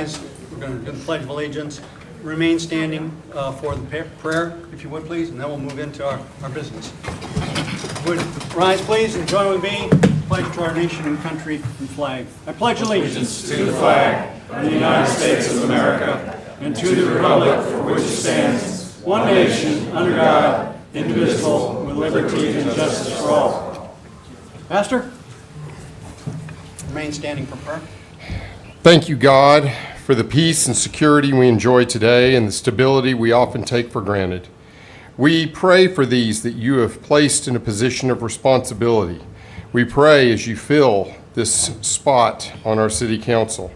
rise. We're going to do the Pledge of Allegiance. Remain standing for the prayer, if you would, please, and then we'll move into our business. Would rise, please, and join with me. Pledge to our nation and country and flag. I pledge allegiance to the flag of the United States of America and to the republic for which it stands, one nation, under God, indivisible, with liberty and justice for all. Pastor, remain standing for prayer. Thank you, God, for the peace and security we enjoy today and the stability we often take for granted. We pray for these that you have placed in a position of responsibility. We pray as you fill this spot on our city council.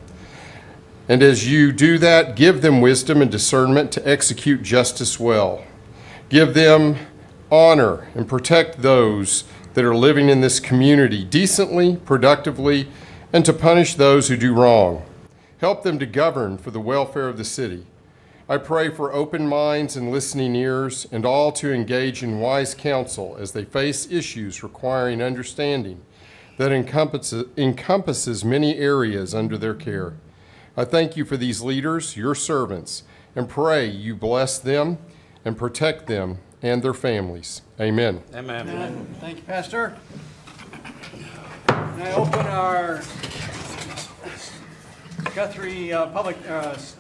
And as you do that, give them wisdom and discernment to execute justice well. Give them honor and protect those that are living in this community decently, productively, and to punish those who do wrong. Help them to govern for the welfare of the city. I pray for open minds and listening ears, and all to engage in wise counsel as they face issues requiring understanding that encompasses many areas under their care. I thank you for these leaders, your servants, and pray you bless them and protect them and their families. Amen. Amen. Amen. Thank you, Pastor. And I open our Guthrie Public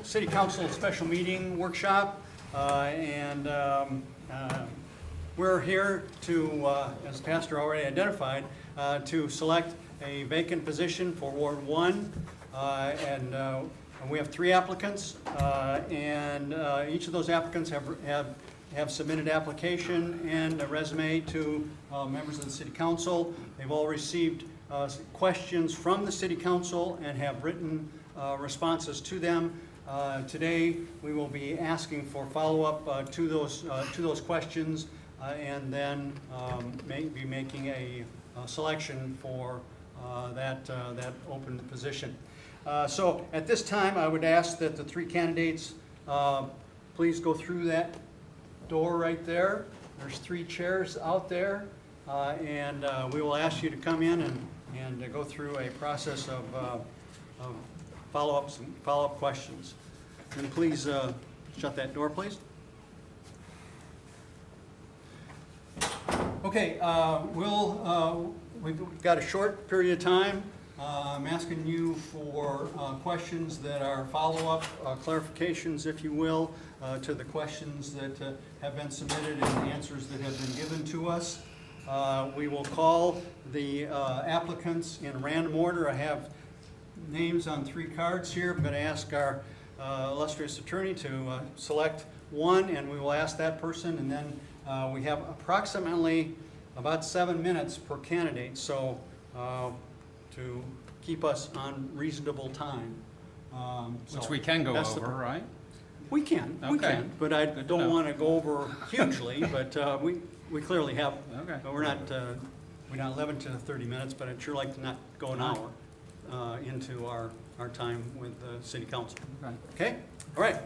City Council Special Meeting Workshop, and we're here to, as Pastor already identified, to select a vacant position for Ward 1, and we have 3 applicants, and each of those applicants have submitted application and a resume to members of the City Council. They've all received questions from the City Council and have written responses to them. Today we will be asking for follow-up to those questions, and then be making a selection for that open position. So at this time, I would ask that the 3 candidates please go through that door right there. There's 3 chairs out there, and we will ask you to come in and go through a process of follow-up questions. And please shut that door, please. Okay, we've got a short period of time. I'm asking you for questions that are follow-up clarifications, if you will, to the questions that have been submitted and the answers that have been given to us. We will call the applicants in random order. I have names on 3 cards here. I'm going to ask our illustrious attorney to select one, and we will ask that person, and then we have approximately about 7 minutes per candidate, so to keep us on reasonable time. Which we can go over, right? We can, but I don't want to go over hugely, but we clearly have. Okay. We're not limited to 30 minutes, but I'd sure like to not go an hour into our time with the City Council. Okay? All right.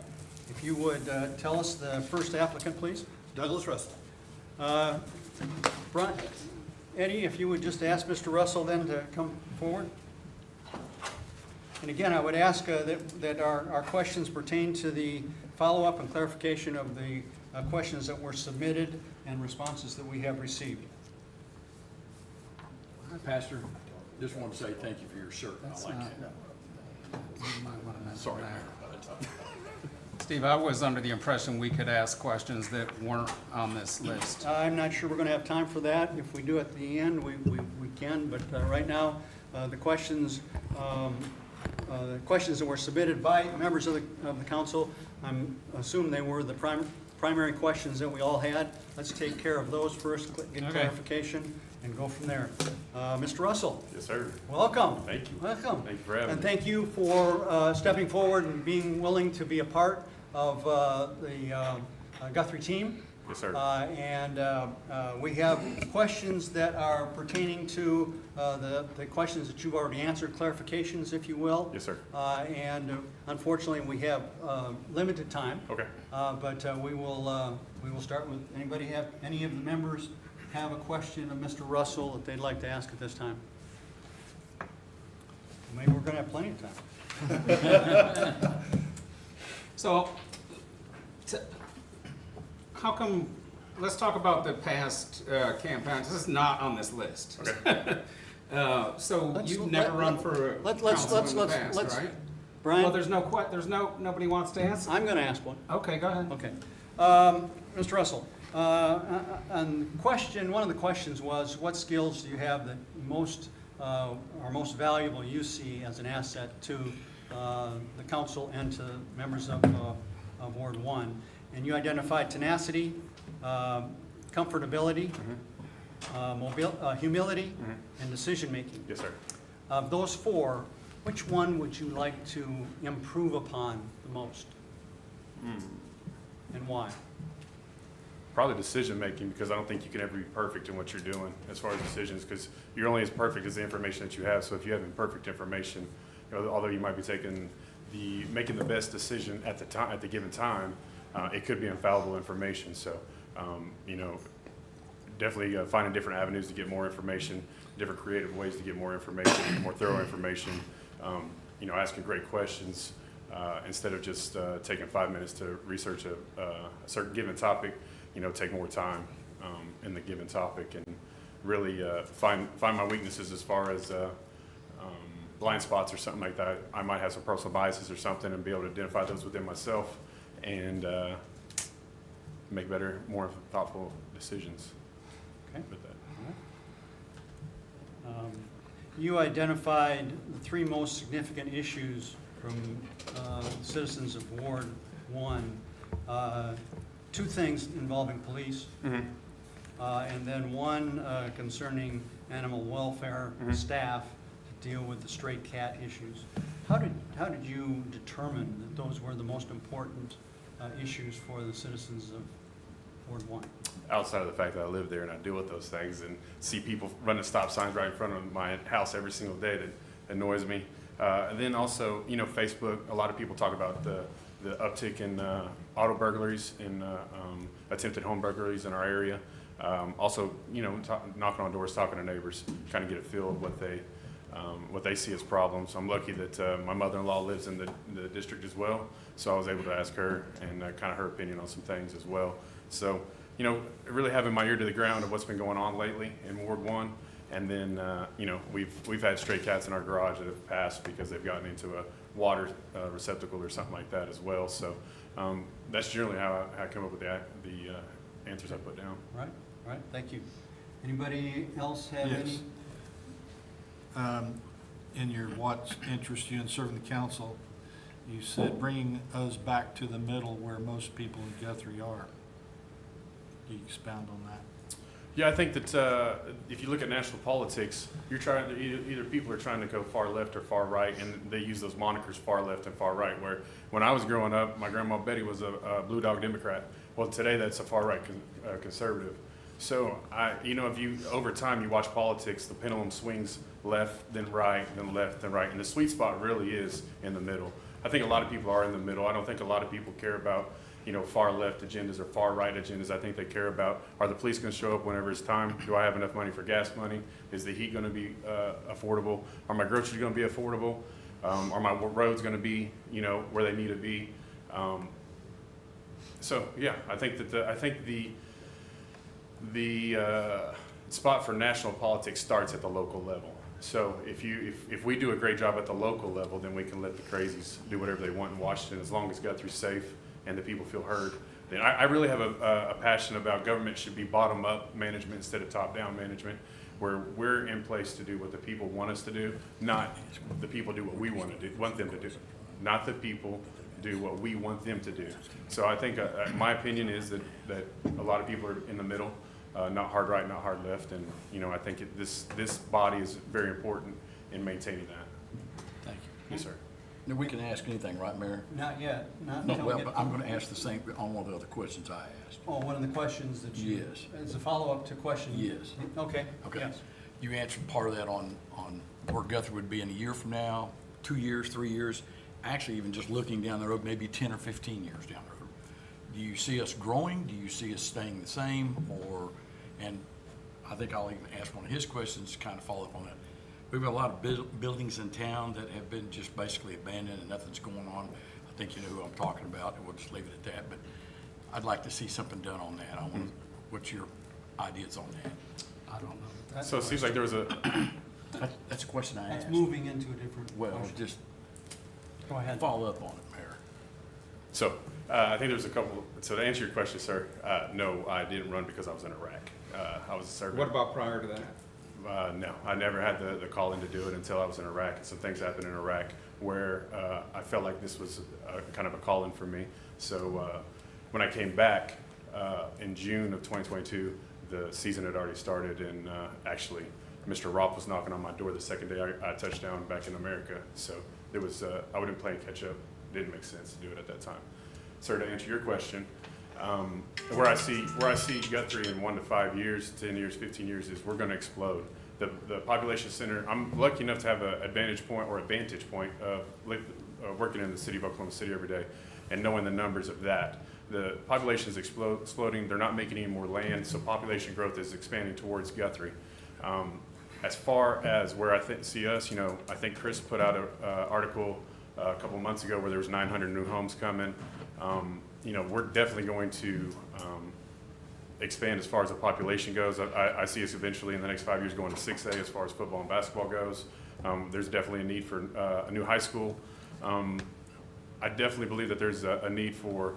If you would tell us the first applicant, please. Douglas Russell. Eddie, if you would just ask Mr. Russell then to come forward. And again, I would ask that our questions pertain to the follow-up and clarification of the questions that were submitted and responses that we have received. Hi, Pastor. Just want to say thank you for your shirt. I like it. Sorry. Steve, I was under the impression we could ask questions that weren't on this list. I'm not sure we're going to have time for that. If we do at the end, we can, but right now, the questions that were submitted by members of the council, I'm assuming they were the primary questions that we all had. Let's take care of those first, get clarification, and go from there. Mr. Russell. Yes, sir. Welcome. Thank you. Welcome. Thank you for having me. And thank you for stepping forward and being willing to be a part of the Guthrie team. Yes, sir. We have questions that are pertaining to the questions that you've already answered, clarifications, if you will. Yes, sir. And unfortunately, we have limited time. Okay. But we will start with any of the members have a question of Mr. Russell that they'd like to ask at this time? Maybe we're gonna have plenty of time. So, how come, let's talk about the past campaigns. This is not on this list. Okay. So Let's- you've never run for council in the past, right? Well, Brian, there's nobody wants to answer. I'm gonna ask one. Okay, go ahead. Okay. Mr. Russell, on question, one of the questions was, what skills do you have that are most valuable you see as an asset to the council and to members of Ward 1? And you identified tenacity, comfortability, humility, and decision-making. Yes, sir. Of those four, which one would you like to improve upon the most? And why? Probably decision-making, because I don't think you can ever be perfect in what you're doing as far as decisions, because you're only as perfect as the information that you have. So if you have imperfect information, although you might be making the best decision at the given time, it could be infallible information. So, definitely finding different avenues to get more information, different creative ways to get more information, more thorough information, asking great questions, instead of just taking 5 minutes to research a certain given topic, take more time in the given topic and really find my weaknesses as far as blind spots or something like that. I might have some personal biases or something and be able to identify those within myself and make better, more thoughtful decisions Okay. with that. You identified the three most significant issues from citizens of Ward 1. Two things involving police, and then one concerning animal welfare staff to deal with the stray cat issues. How did you determine that those were the most important issues for the citizens of Ward 1? Outside of the fact that I live there and I deal with those things and see people running stop signs right in front of my house every single day, that annoys me. And then also, Facebook, a lot of people talk about the uptick in auto burglaries and attempted home burglaries in our area. Also, knocking on doors, talking to neighbors, trying to get a feel of what they see as problems. I'm lucky that my mother-in-law lives in the district as well, so I was able to ask her and kind of her opinion on some things as well. So, really having my ear to the ground of what's been going on lately in Ward 1. And then, we've had stray cats in our garage that have passed because they've gotten into a water receptacle or something like that as well. So that's generally how I come up with the answers I put down. Right, thank you. Anybody else have Yes. any? In your what interests you in serving the council, you said bringing us back to the middle where most people in Guthrie are. Can you expound on that? Yeah, I think that if you look at national politics, you're trying to, either people are trying to go far left or far right, and they use those monikers far left and far right. Where when I was growing up, my grandma Betty was a blue dog Democrat. Well, today that's a far right conservative. So if you over time you watch politics, the pendulum swings left, then right, then left, then right, and the sweet spot really is in the middle. I think a lot of people are in the middle. I don't think a lot of people care about far left agendas or far right agendas. I think they care about, are the police going to show up whenever it's time? Do I have enough money for gas money? Is the heat going to be affordable? Are my groceries going to be affordable? Are my roads going to be, where they need to be? So yeah, I think that the spot for national politics starts at the local level. So if we do a great job at the local level, then we can let the crazies do whatever they want in Washington, as long as Guthrie's safe and the people feel heard. Then I really have a passion about government should be bottom-up management instead of top-down management, where we're in place to do what the people want us to do, not the people do what we want them to do, not the people do what we want them to do. So I think my opinion is that a lot of people are in the middle, not hard right, not hard left, and I think this body is very important in maintaining that. Thank you. Yes, sir. Now, we can ask anything, right, Mayor? Not yet, not No, until we well, get. but I'm gonna ask the same on one of the other questions I asked. Oh, one of the questions that you. Yes. As a follow-up to question. Yes. Okay, Okay. yes. You answered part of that on where Guthrie would be in a year from now, 2 years, 3 years, actually even just looking down the road, maybe 10 or 15 years down the road. Do you see us growing? Do you see us staying the same? And I think I'll even ask one of his questions to kind of follow up on that. We've got a lot of buildings in town that have been just basically abandoned and nothing's going on. I think you know who I'm talking about, and we'll just leave it at that. But I'd like to see something done on that. What's your ideas on that? I don't know. So it seems like there was a, That's a question I That's asked. moving into a different Well, motion. just Go ahead. follow up on it, Mayor. so I think there's a couple, so to answer your question, sir, no, I didn't run because I was in Iraq. I was a servant. What about prior to that? No, I never had the call in to do it until I was in Iraq. And some things happened in Iraq where I felt like this was kind of a call in for me. So when I came back in June of 2022, the season had already started, and actually Mr. Roth was knocking on my door the second day I touched down back in America. So there was, I wouldn't play catch up. It didn't make sense to do it at that time. Sir, to answer your question, where I see Guthrie in 1 to 5 years, 10 years, 15 years is we're going to explode. The population center, I'm lucky enough to have a vantage point of working in the city of Oklahoma City every day and knowing the numbers of that. The population is exploding. They're not making any more land, so population growth is expanding towards Guthrie. As far as where I see us, I think Chris put out an article a couple months ago where there was 900 new homes coming. We're definitely going to expand as far as the population goes. I see us eventually in the next 5 years going to 6A as far as football and basketball goes. There's definitely a need for a new high school. I definitely believe that there's a need for,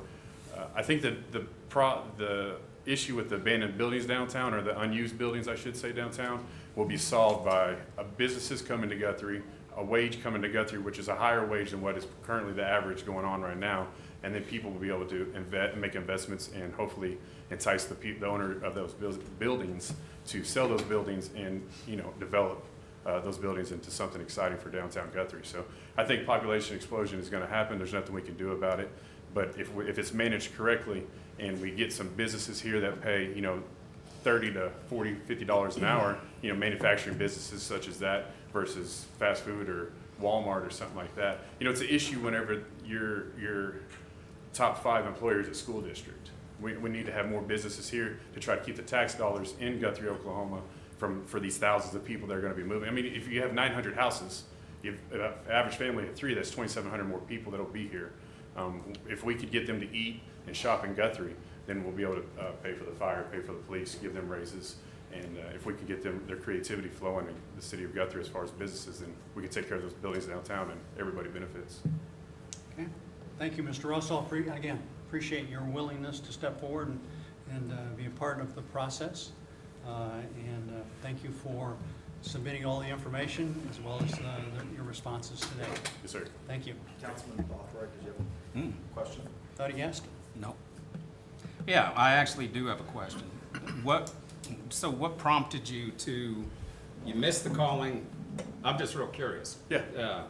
I think that the issue with the abandoned buildings downtown, or the unused buildings, I should say, downtown, will be solved by businesses coming to Guthrie, a wage coming to Guthrie, which is a higher wage than what is currently the average going on right now. And then people will be able to make investments and hopefully entice the owner of those buildings to sell those buildings and develop those buildings into something exciting for downtown Guthrie. So I think population explosion is going to happen. There's nothing we can do about it. But if it's managed correctly and we get some businesses here that pay $30 to $40, $50 an hour, manufacturing businesses such as that versus fast food or Walmart or something like that. It's an issue whenever your top 5 employers at school district. We need to have more businesses here to try to keep the tax dollars in Guthrie, Oklahoma for these thousands of people that are going to be moving. I mean, if you have 900 houses, you have an average family of 3, that's 2,700 more people that will be here. If we could get them to eat and shop in Guthrie, then we'll be able to pay for the fire, pay for the police, give them raises. And if we can get their creativity flowing in the city of Guthrie as far as businesses, then we can take care of those buildings downtown and everybody benefits. Okay. Thank you, Mr. Russell. Again, appreciate your willingness to step forward and be a part of the process. Thank you for submitting all the information as well as your responses today. Yes, sir. Thank you. Councilman Guthrie, did you have a question? Thought he asked? No. Yeah, I actually do have a question. What prompted you you missed the calling? I'm just real curious. Yeah.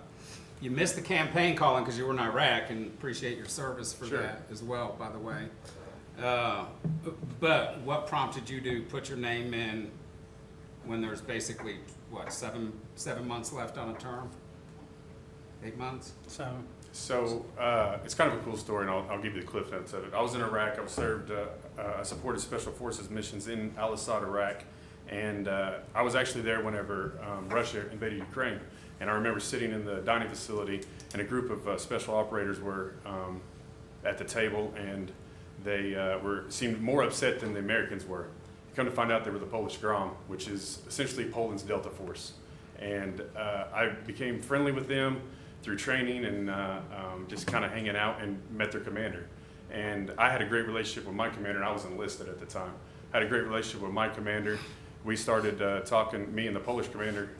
You missed the campaign calling because you were in Iraq, and appreciate your service for Sure. that as well, by the way. But what prompted you to put your name in when there's basically, 7 months left on a term? 8 months? So it's kind of a cool story, and I'll give you the cliff notes of it. I was in Iraq. I supported Special Forces missions in Al-Assad, Iraq, and I was actually there whenever Russia invaded Ukraine. And I remember sitting in the dining facility, and a group of special operators were at the table, and they seemed more upset than the Americans were. Come to find out they were the Polish Grom, which is essentially Poland's Delta Force. And I became friendly with them through training and just kind of hanging out, and met their commander. And I had a great relationship with my commander, and I was enlisted at the time. I had a great relationship with my commander. We started talking, me and the Polish commander,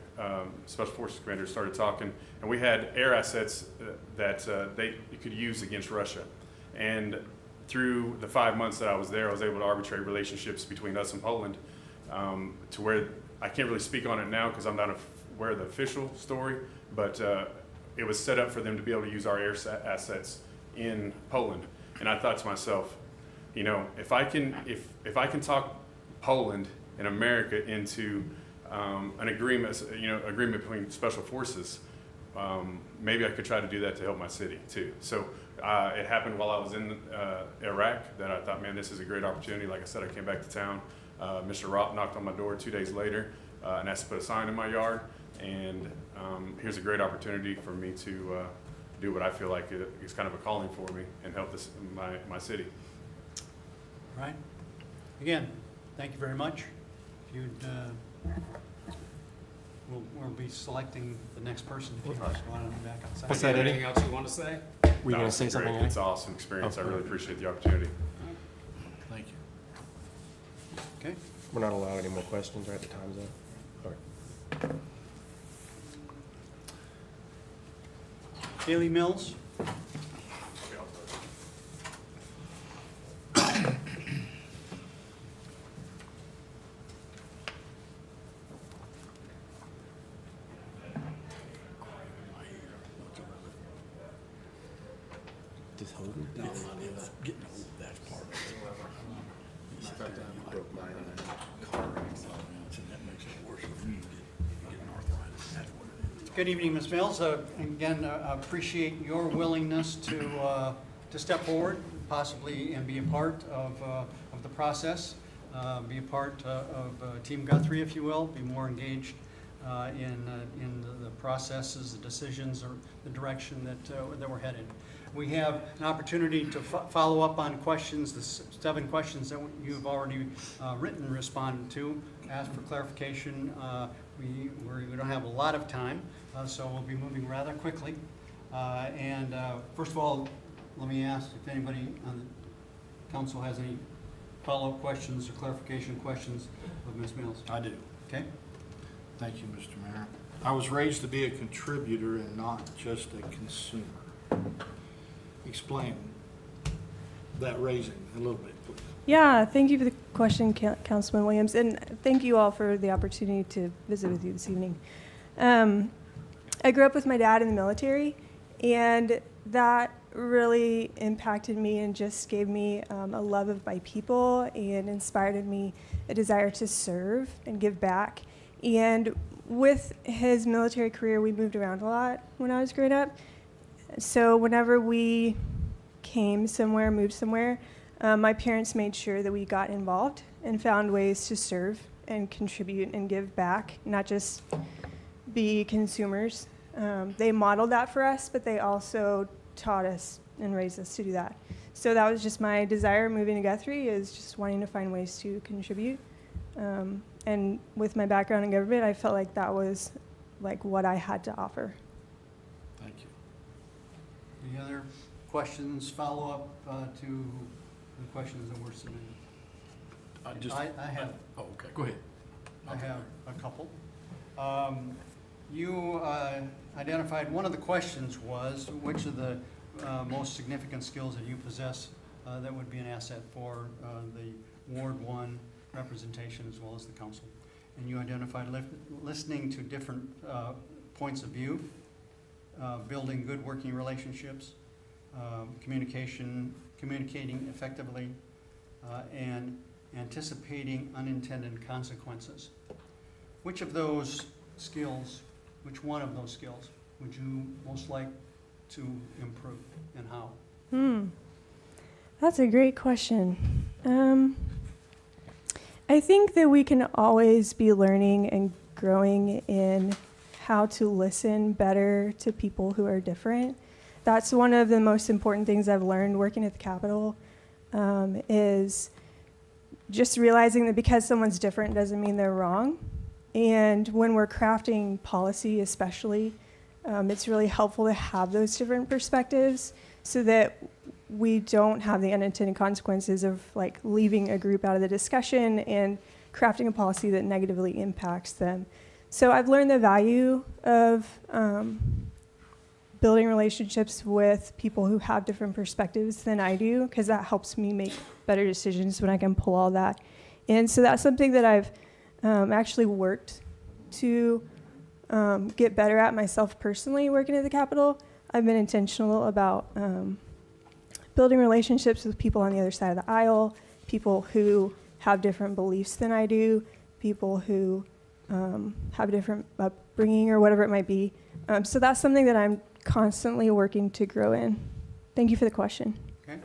Special Forces commander started talking, and we had air assets that they could use against Russia. And through the 5 months that I was there, I was able to arbitrate relationships between us and Poland to where I can't really speak on it now because I'm not aware of the official story, but it was set up for them to be able to use our air assets in Poland. And I thought to myself, if I can talk Poland and America into an agreement, agreement between special forces, maybe I could try to do that to help my city too. So it happened while I was in Iraq that I thought, man, this is a great opportunity. Like I said, I came back to town. Mr. Roth knocked on my door 2 days later and asked to put a sign in my yard. And here's a great opportunity for me to do what I feel like is kind of a calling for me and help my city. Right? Again, thank you very much. If you'd, we'll be selecting the next person if you just want to be back outside. Is there anything else you want to say? Were you No, going to it's say great. something? It's an awesome experience. I really appreciate the opportunity. Thank you. Okay. We're not allowed any more questions, right? The time's up. All right. Haley Mills. Just holding. Getting old, that's part of it. Broke mine and Car accidents, and that makes it worse if you get an arthritis. That's what it is. Good evening, Ms. Mills. Again, I appreciate your willingness to step forward, possibly, and be a part of the process, be a part of Team Guthrie, if you will, be more engaged in the processes, the decisions, or the direction that we're headed. We have an opportunity to follow up on questions, the 7 questions that you've already written and responded to, ask for clarification. We don't have a lot of time, so we'll be moving rather quickly. First of all, let me ask if anybody on the council has any follow-up questions or clarification questions of Ms. Mills. I do. Okay? Thank you, Mr. Mayor. I was raised to be a contributor and not just a consumer. Explain that raising a little bit, please. Yeah, thank you for the question, Councilman Williams, and thank you all for the opportunity to visit with you this evening. I grew up with my dad in the military, and that really impacted me and just gave me a love of my people and inspired in me a desire to serve and give back. And with his military career, we moved around a lot when I was growing up. So whenever we came somewhere, moved somewhere, my parents made sure that we got involved and found ways to serve and contribute and give back, not just be consumers. They modeled that for us, but they also taught us and raised us to do that. So that was just my desire moving to Guthrie, is just wanting to find ways to contribute. And with my background in government, I felt like that was like what I had to offer. Thank you. Any other questions, follow-up to the questions that were submitted? I have. Oh, okay, go ahead. I have a couple. You identified, one of the questions was, which of the most significant skills that you possess that would be an asset for the Ward 1 representation as well as the council? And you identified listening to different points of view, building good working relationships, communicating effectively, and anticipating unintended consequences. Which of those skills, which one of those skills would you most like to improve, and how? That's a great question. I think that we can always be learning and growing in how to listen better to people who are different. That's one of the most important things I've learned working at the Capitol, is just realizing that because someone's different doesn't mean they're wrong. And when we're crafting policy especially, it's really helpful to have those different perspectives so that we don't have the unintended consequences of like leaving a group out of the discussion and crafting a policy that negatively impacts them. So I've learned the value of building relationships with people who have different perspectives than I do, because that helps me make better decisions when I can pull all that in. So that's something that I've actually worked to get better at myself personally working at the Capitol. I've been intentional about building relationships with people on the other side of the aisle, people who have different beliefs than I do, people who have a different upbringing or whatever it might be. So that's something that I'm constantly working to grow in. Thank you for the question. Okay.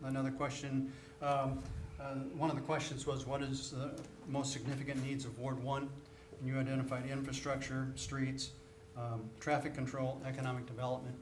Another question. One of the questions was, what is the most significant needs of Ward 1? and you identified infrastructure, streets, traffic control, economic development.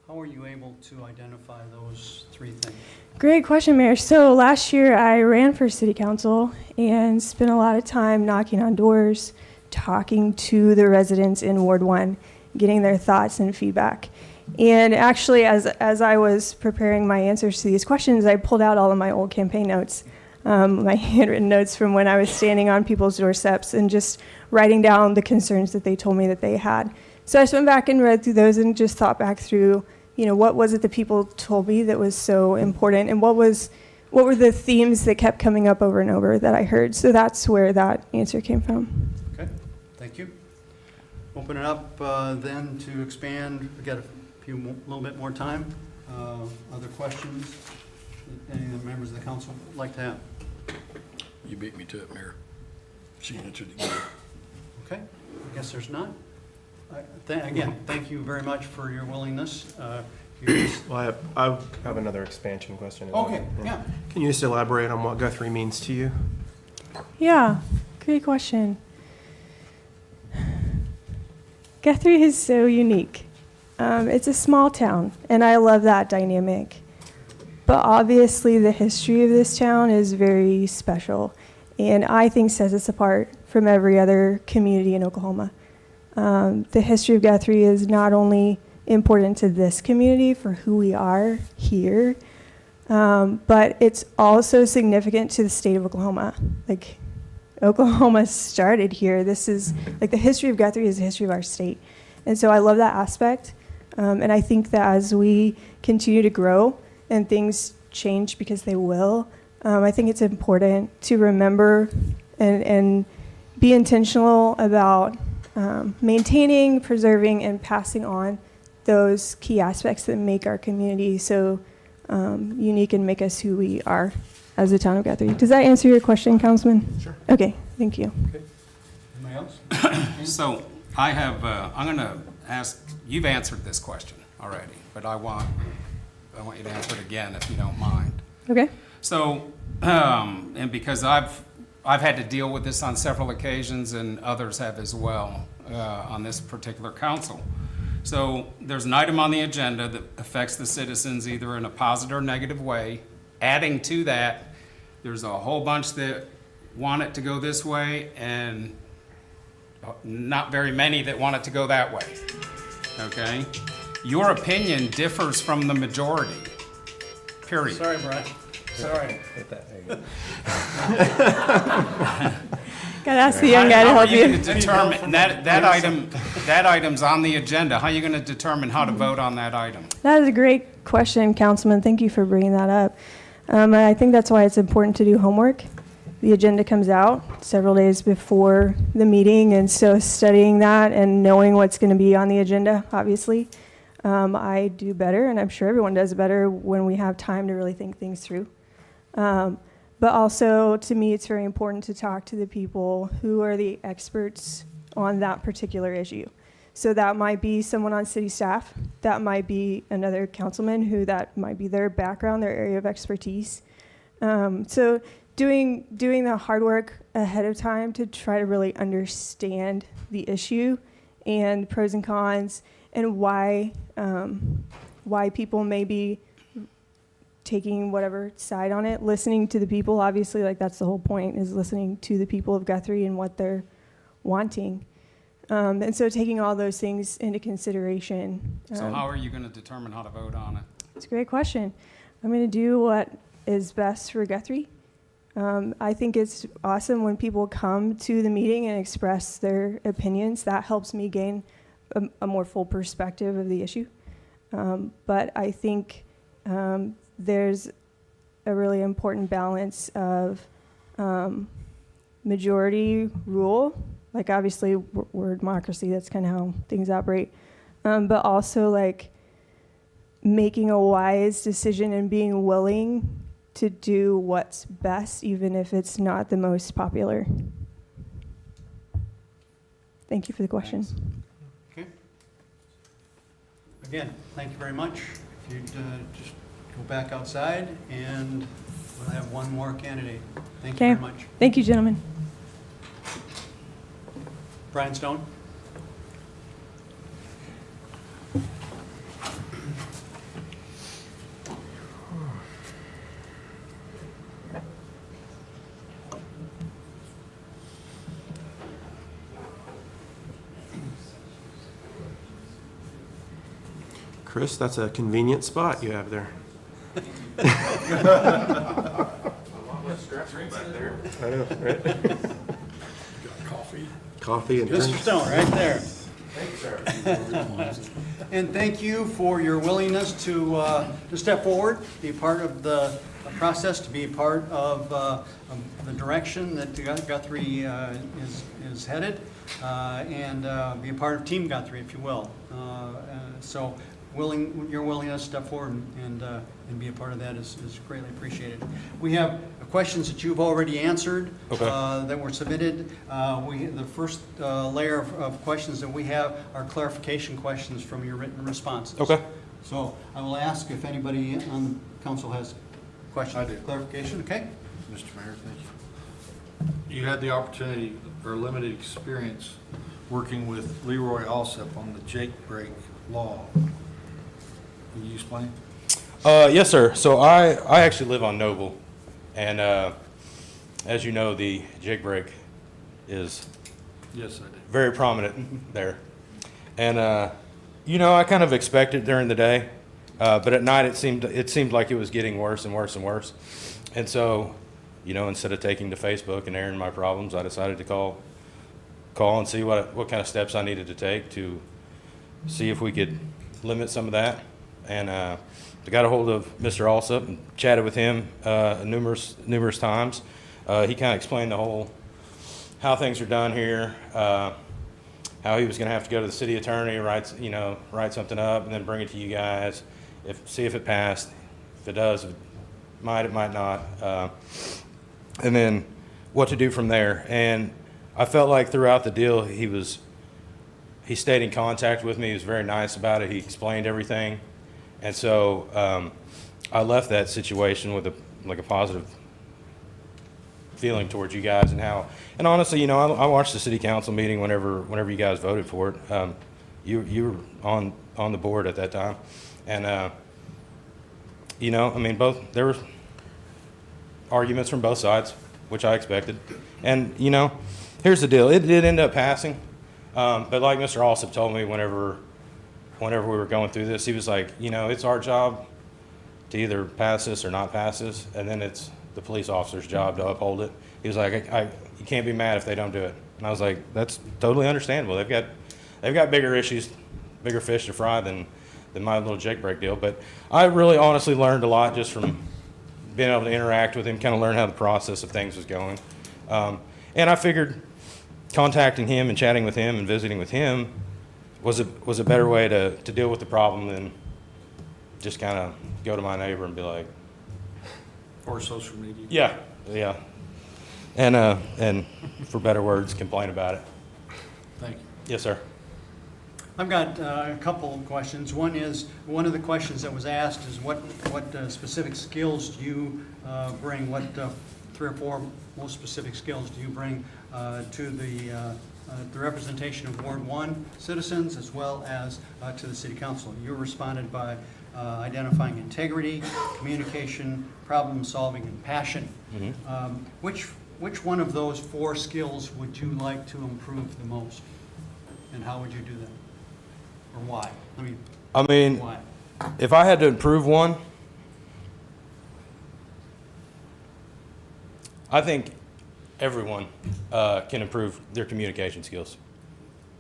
How were you able to identify those three things? Great question, Mayor. So last year I ran for city council and spent a lot of time knocking on doors, talking to the residents in Ward 1, getting their thoughts and feedback. And actually, as I was preparing my answers to these questions, I pulled out all of my old campaign notes, my handwritten notes from when I was standing on people's doorsteps and just writing down the concerns that they told me that they had. So I just went back and read through those and just thought back through, what was it that people told me that was so important, and what were the themes that kept coming up over and over that I heard. So that's where that answer came from. Okay, thank you. Open it up then to expand. We've got a little bit more time. Other questions that any of the members of the council would like to have? You beat me to it, Mayor. She answered it good. Okay, I guess there's none. Again, thank you very much for your willingness. Well, I have another expansion question. Okay, yeah. Can you just elaborate on what Guthrie means to you? Yeah, great question. Guthrie is so unique. It's a small town, and I love that dynamic. But obviously, the history of this town is very special, and I think sets us apart from every other community in Oklahoma. The history of Guthrie is not only important to this community for who we are here, but it's also significant to the state of Oklahoma. Like, Oklahoma started here. This is, like, the history of Guthrie is the history of our state. And so I love that aspect. And I think that as we continue to grow and things change, because they will, I think it's important to remember and be intentional about maintaining, preserving, and passing on those key aspects that make our community so unique and make us who we are as the town of Guthrie. Does that answer your question, Councilman? Sure. Okay, thank you. Anybody else? So I have, I'm going to ask, you've answered this question already, but I want you to answer it again if you don't mind. Okay. So, and because I've had to deal with this on several occasions, and others have as well on this particular council. So there's an item on the agenda that affects the citizens either in a positive or negative way. Adding to that, there's a whole bunch that want it to go this way, and not very many that want it to go that way. Okay? Your opinion differs from the majority. Period. Sorry, Brad. Sorry. Hit that. There you go. Gotta ask the young guy to How are help you you. going to determine, that item's on the agenda, how are you going to determine how to vote on that item? That is a great question, Councilman. Thank you for bringing that up. And I think that's why it's important to do homework. The agenda comes out several days before the meeting, and so studying that and knowing what's going to be on the agenda, obviously, I do better, and I'm sure everyone does better when we have time to really think things through. But also, to me, it's very important to talk to the people who are the experts on that particular issue. So that might be someone on city staff, that might be another councilman who that might be their background, their area of expertise. So doing the hard work ahead of time to try to really understand the issue and pros and cons and why people may be taking whatever side on it, listening to the people, obviously, like that's the whole point, is listening to the people of Guthrie and what they're wanting. And so taking all those things into consideration. So how are you going to determine how to vote on it? It's a great question. I'm going to do what is best for Guthrie. I think it's awesome when people come to the meeting and express their opinions. That helps me gain a more full perspective of the issue. But I think there's a really important balance of majority rule. Like, obviously, we're a democracy. That's kind of how things operate. But also, like, making a wise decision and being willing to do what's best, even if it's not the most popular. Thank you for the question. Thanks. Okay. Again, thank you very much. If you'd just go back outside, and we'll have one more candidate. Thank you Okay. very much. Thank you, gentlemen. Brian Stone? Chris, that's a convenient spot you have there. I know, right? Coffee. Coffee and Mr. drinks. Stone, right there. And thank you for your willingness to step forward, be a part of the process, to be a part of the direction that Guthrie is headed, and be a part of Team Guthrie, if you will. So your willingness to step forward and be a part of that is greatly appreciated. We have questions that you've already answered that were submitted. The first layer of questions that we have are clarification questions from your written responses. Okay. So I will ask if anybody on the council has questions. I do. Clarification, okay? Mr. Mayor, thank you. You had the opportunity or limited experience working with Leroy Alsop on the Jake break law. Can you explain? Yes, sir. So I actually live on Noble, and as you know, the jig break is Yes, I did. very prominent there. And I kind of expected during the day, but at night it seemed like it was getting worse and worse and worse. And so, instead of taking to Facebook and airing my problems, I decided to call and see what kind of steps I needed to take to see if we could limit some of that. And I got a hold of Mr. Alsop and chatted with him numerous times. He kind of explained how things are done here, how he was going to have to go to the city attorney, write something up, and then bring it to you guys, see if it passed. If it does, it might not, and then what to do from there. And I felt like throughout the deal, he stayed in contact with me. He was very nice about it. He explained everything. And so I left that situation with a positive feeling towards you guys and honestly, I watched the city council meeting whenever you guys voted for it. You were on the board at that time. And, there were arguments from both sides, which I expected. And, here's the deal. It did end up passing. But like Mr. Alsop told me whenever we were going through this, he was like, it's our job to either pass this or not pass this, and then it's the police officer's job to uphold it. He was like, you can't be mad if they don't do it. And I was like, that's totally understandable. They've got bigger issues, bigger fish to fry than my little Jake break deal. But I really honestly learned a lot just from being able to interact with him, kind of learn how the process of things was going. And I figured contacting him and chatting with him and visiting with him was a better way to deal with the problem than just kind of go to my neighbor and be like, Or social media? yeah, and for better words, complain about it. Thank you. Yes, sir. I've got a couple of questions. One of the questions that was asked is what specific skills do you bring? What 3 or 4 most specific skills do you bring to the representation of Ward 1 citizens as well as to the City Council? You responded by identifying integrity, communication, problem solving, and passion. Mm-hmm. Which one of those 4 skills would you like to improve the most? And how would you do that? Or why? Why? If I had to improve one, I think everyone can improve their communication skills,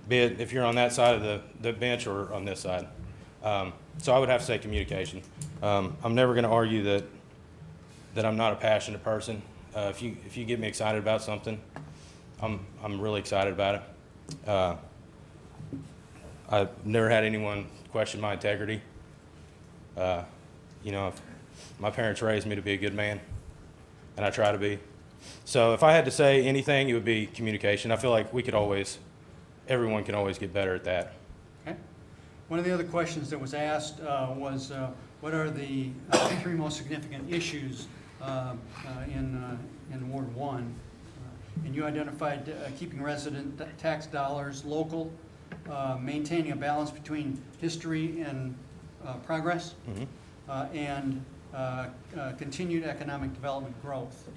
be it if you're on that side of the bench or on this side. So I would have to say communication. I'm never going to argue that I'm not a passionate person. If you get me excited about something, I'm really excited about it. I've never had anyone question my integrity. My parents raised me to be a good man, and I try to be. So if I had to say anything, it would be communication. I feel like everyone can always get better at that. Okay. One of the other questions that was asked was what are the 3 most significant issues in Ward 1? and you identified keeping resident tax dollars local, maintaining a balance between history and progress, and continued economic development growth.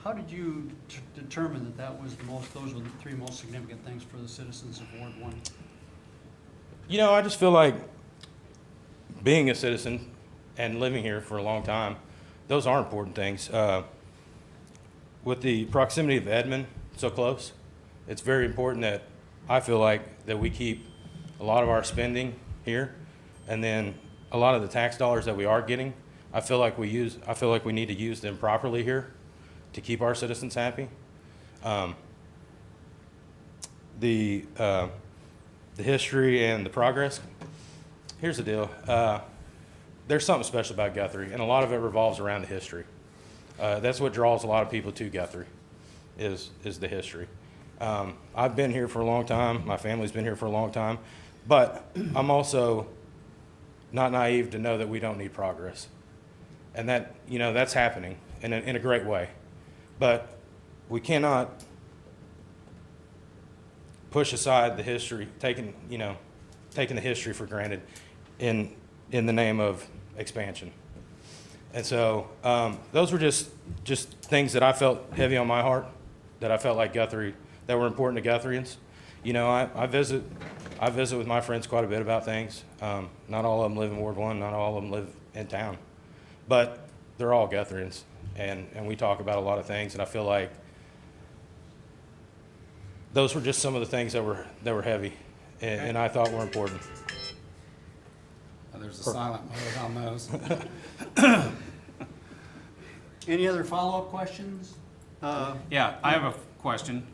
How did you determine that that was those were the three most significant things for the citizens of Ward 1? You know, I just feel like being a citizen and living here for a long time, those are important things. With the proximity of Edmond so close, it's very important that I feel like that we keep a lot of our spending here, and then a lot of the tax dollars that we are getting, I feel like we need to use them properly here to keep our citizens happy. The history and the progress. Here's the deal. There's something special about Guthrie, and a lot of it revolves around the history. That's what draws a lot of people to Guthrie, is the history. I've been here for a long time. My family's been here for a long time, but I'm also not naive to know that we don't need progress, and that that's happening in a great way. But we cannot push aside the history, taking the history for granted in the name of expansion. And so those were just things that I felt heavy on my heart, that I felt like Guthrie, that were important to Guthrians. I visit with my friends quite a bit about things. Not all of them live in Ward 1, not all of them live in town, but they're all Guthrians, and we talk about a lot of things, and I feel like those were just some of the things that were heavy and I thought were important. There's a silent mode on those. Any other follow-up questions? Yeah, I have a question.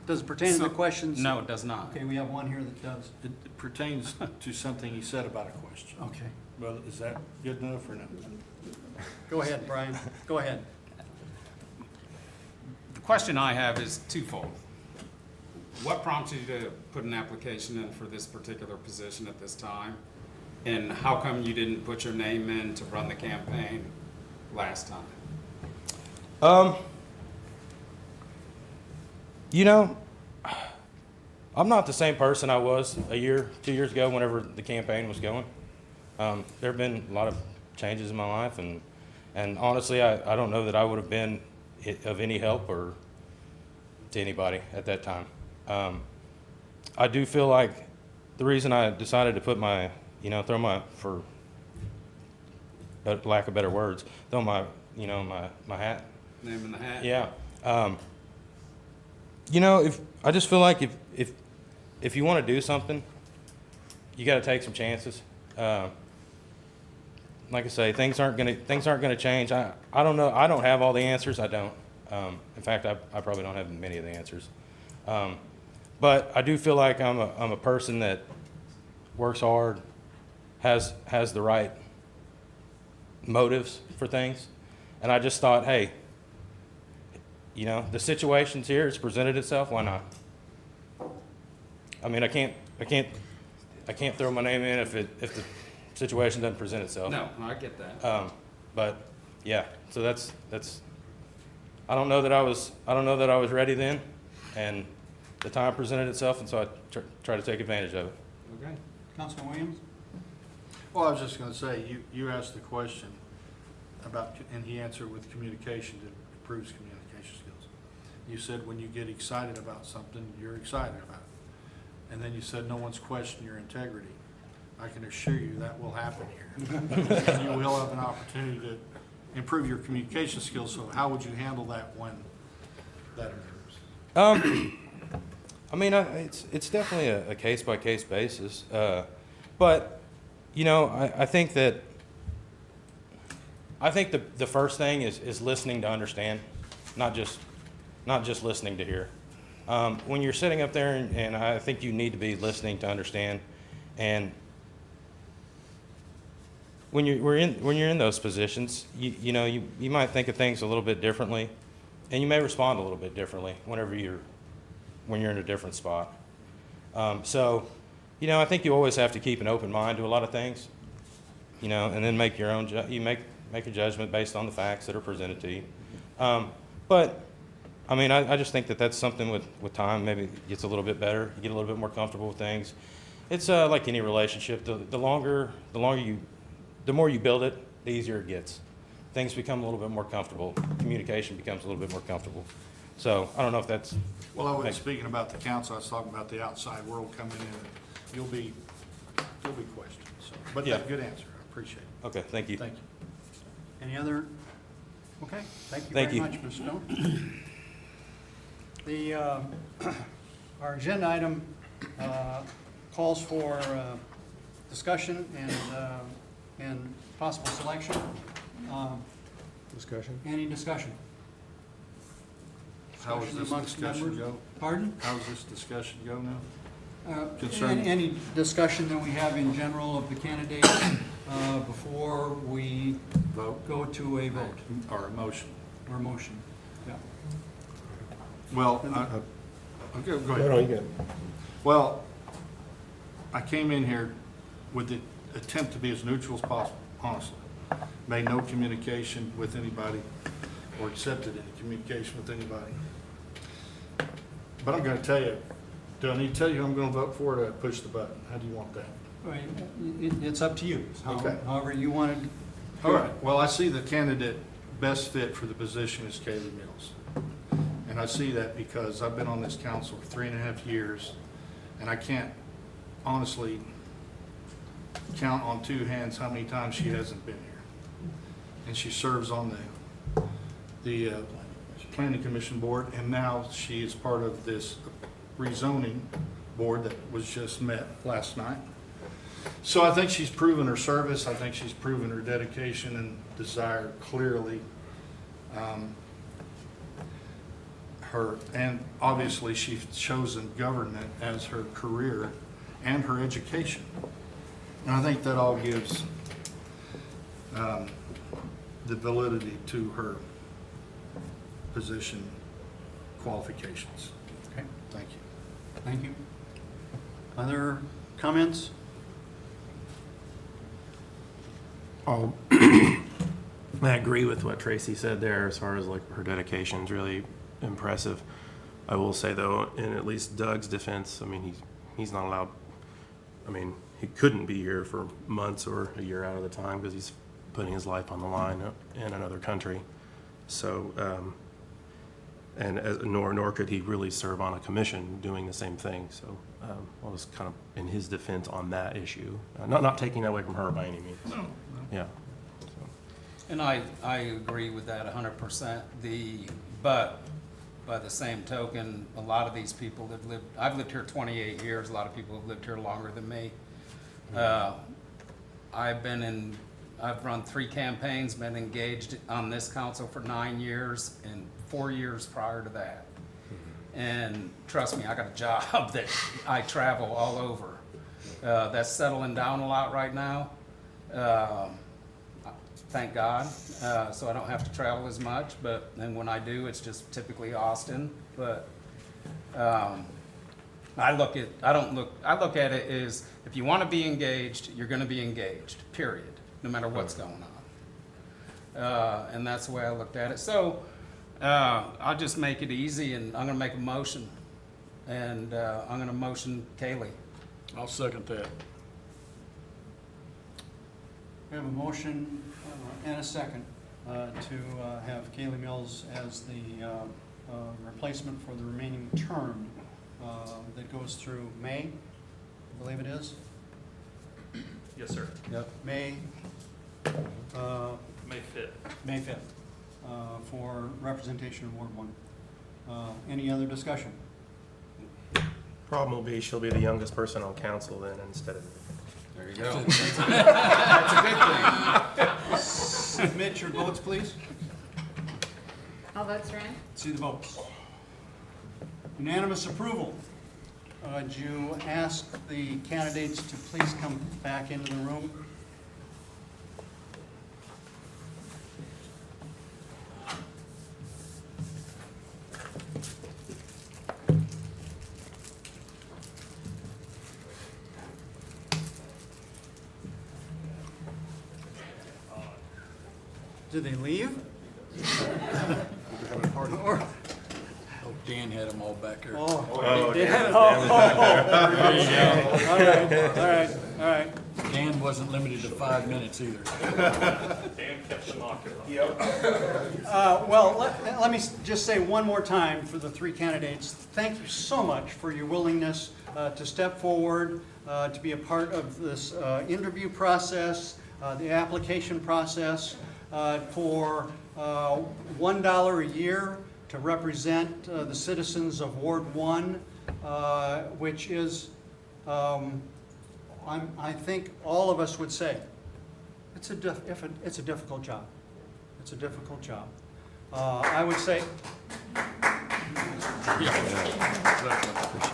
Does it pertain to the questions? No, it does not. Okay, we have one here that does. It pertains to something he said about a question. Okay. Well, is that good enough or no? Go ahead, Brian. Go ahead. The question I have is twofold. What prompted you to put an application in for this particular position at this time? And how come you didn't put your name in to run the campaign last time? I'm not the same person I was a year, 2 years ago whenever the campaign was going. There have been a lot of changes in my life, and honestly, I don't know that I would have been of any help or to anybody at that time. I do feel like the reason I decided to put my, for lack of better words, throw my hat. Name in the hat? Yeah. I just feel like if you want to do something, you got to take some chances. Like I say, things aren't gonna change. I don't know. I don't have all the answers. I don't. In fact, I probably don't have many of the answers. But I do feel like I'm a person that works hard, has the right motives for things, and I just thought, hey, the situation's here. It's presented itself. Why not? I mean, I can't throw my name in if the situation doesn't present itself. No, I get that. But yeah, so that's. I don't know that I was ready then, and the time presented itself, and so I tried to take advantage of it. Okay. Councilman Williams? Well, I was just going to say, you asked the question about, and he answered with communication that improves communication skills. You said when you get excited about something, you're excited about it. And then you said no one's questioning your integrity. I can assure you that will happen here. And you will have an opportunity to improve your communication skills. So how would you handle that when that occurs? I mean, it's definitely a case-by-case basis. But, I think that the first thing is listening to understand, not just listening to hear. When you're sitting up there, and I think you need to be listening to understand, and when you're in those positions, you might think of things a little bit differently, and you may respond a little bit differently when you're in a different spot. So, I think you always have to keep an open mind to a lot of things, and then make your own make a judgment based on the facts that are presented to you. But I mean, I just think that that's something with time, maybe it gets a little bit better, you get a little bit more comfortable with things. It's like any relationship, the more you build it, the easier it gets. Things become a little bit more comfortable, communication becomes a little bit more comfortable. So I don't know if that's, Well, I wasn't speaking about the council, I was talking about the outside world coming in. You'll be questioned, so, but Yeah. that's a good answer, I appreciate it. okay, thank you. Thank you. Any other? Okay, thank you Thank very you. much, Ms. Stone. Our agenda item calls for discussion and possible selection. Discussion? Any discussion? How does Discussion this amongst discussion members? go? Pardon? How's this discussion go now? Concerning any discussion that we have in general of the candidates before we Vote go to a vote or a motion? or motion. Yeah. Well, okay, go ahead. No, you good. Well, I came in here with the attempt to be as neutral as possible, honestly. Made no communication with anybody or accepted any communication with anybody. But I'm gonna tell you, do I need to tell you who I'm gonna vote for, or do I push the button? How do you want that? Right, it's up to you. Okay. However you want to. All right, well, I see the candidate best fit for the position is Kaylee Mills. And I see that because I've been on this council for 3.5 years, and I can't honestly count on two hands how many times she hasn't been here. And she serves on the Planning Commission board, and now she is part of this rezoning board that was just met last night. So I think she's proven her service. I think she's proven her dedication and desire clearly. And obviously she's chosen government as her career and her education. And I think that all gives the validity to her position qualifications. Okay, Thank you. thank you. Other comments? I agree with what Tracy said there as far as like her dedication is really impressive. I will say though, in at least Doug's defense, I mean, he's not allowed, I mean, he couldn't be here for months or a year out of the time because he's putting his life on the line in another country. So, nor could he really serve on a commission doing the same thing. So I was kind of in his defense on that issue. Not taking that away from her by any means. No. Yeah. And I agree with that 100%. But by the same token, a lot of these people that I've lived here 28 years, a lot of people have lived here longer than me. I've run 3 campaigns, been engaged on this council for 9 years and 4 years prior to that. And trust me, I got a job that I travel all over. That's settling down a lot right now. Thank God. So I don't have to travel as much, and when I do, it's just typically Austin. But I look at it as if you want to be engaged, you're going to be engaged, period, no matter what's going on. And that's the way I looked at it. So I'll just make it easy, and I'm going to make a motion. And I'm going to motion Kaylee. I'll second that. We have a motion and a second to have Kaylee Mills as the replacement for the remaining term that goes through May, I believe it is. Yes, sir. Yep. May May 5th. May 5th for representation in Ward 1. Any other discussion? Problem will be she'll be the youngest person on council then instead of me. There you go. That's a good thing. Submit your votes, please. All votes are in? See the votes. Unanimous approval. Would you ask the candidates to please come back into the room? Did they leave? Or Dan had them all back there. Oh, they did. All right. Dan wasn't limited to 5 minutes either. Dan kept the knocker. Well, let me just say one more time for the three candidates, thank you so much for your willingness to step forward, to be a part of this interview process, the application process, for $1 a year to represent the citizens of Ward 1, which is, I think all of us would say, it's a difficult job. It's a difficult job. I would say,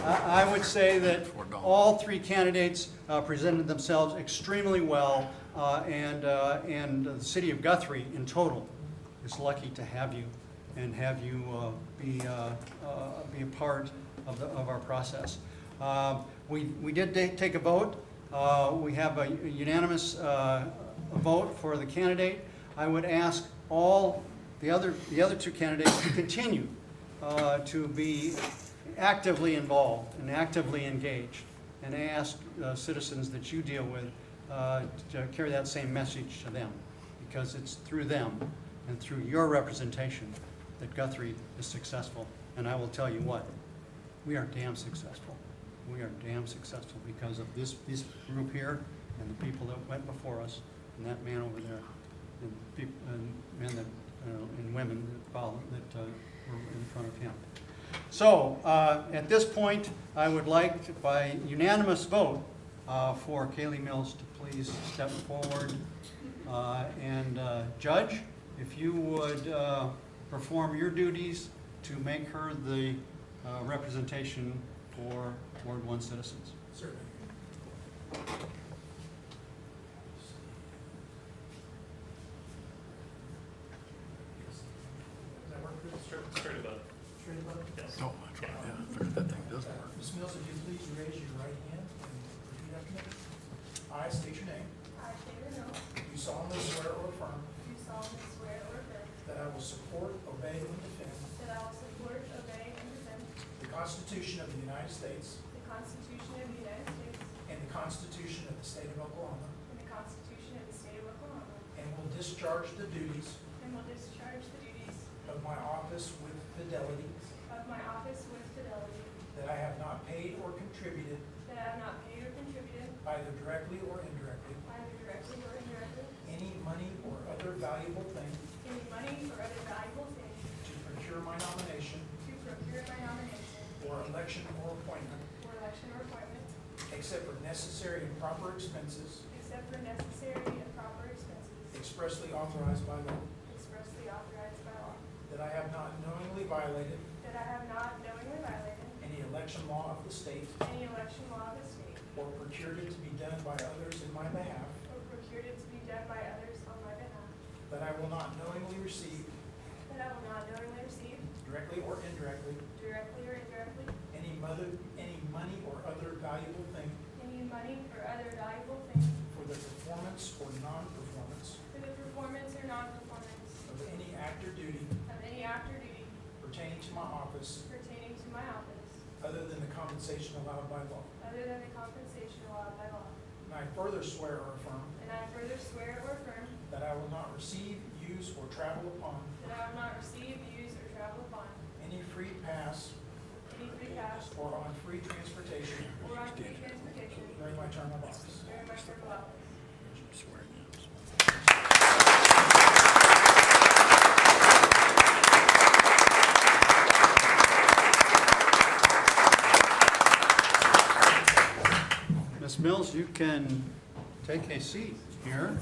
I would say that all three candidates presented themselves extremely well, and the city of Guthrie in total is lucky to have you and have you be a part of our process. We did take a vote. We have a unanimous vote for the candidate. I would ask all the other two candidates to continue to be actively involved and actively engaged, and ask citizens that you deal with to carry that same message to them, because it's through them and through your representation that Guthrie is successful. And I will tell you what, we are damn successful. We are damn successful because of this group here and the people that went before us, and that man over there, and people, and men that, and women that followed, that were in front of him. So at this point, I would like to, by unanimous vote, for Kaylee Mills to please step forward and judge, if you would perform your duties to make her the representation for Ward 1 citizens. Certainly. Does that work, Chris? Straight above. Straight above? Yes. Oh, that's right, yeah, I figured that thing doesn't work. Ms. Mills, if you please raise your right hand and repeat after me. I state your name. I, Taylor Mills, Do solemnly swear or affirm do solemnly swear or affirm that I will support, obey, and defend that I will support, obey, and defend the Constitution of the United States the Constitution of the United States and the Constitution of the State of Oklahoma, and the Constitution of the State of Oklahoma, and will discharge the duties and will discharge the duties of my office with fidelity, of my office with fidelity, that I have not paid or contributed, that I have not paid or contributed, either directly or indirectly, either directly or indirectly, any money or other valuable thing any money or other valuable thing to procure my nomination to procure my nomination or election or appointment, or election or appointment, except for necessary and proper expenses except for necessary and proper expenses expressly authorized by law, expressly authorized by law, that I have not knowingly violated that I have not knowingly violated any election law of the state any election law of the state, or procured it to be done by others in my behalf, or procured it to be done by others on my behalf, that I will not knowingly receive, that I will not knowingly receive, directly or indirectly, directly or indirectly, any money or other valuable thing any money or other valuable thing for the performance or non-performance for the performance or non-performance of any act or duty of any act or duty pertaining to my office, pertaining to my office, other than the compensation allowed by law. other than the compensation allowed by law. And I further swear or affirm And I further swear or affirm that I will not receive, use, or travel upon that I will not receive, use, or travel upon any free pass any free pass or on free transportation or on free transportation during my term of office. during my term of office. Swear in. Ms. Mills, you can take a seat here.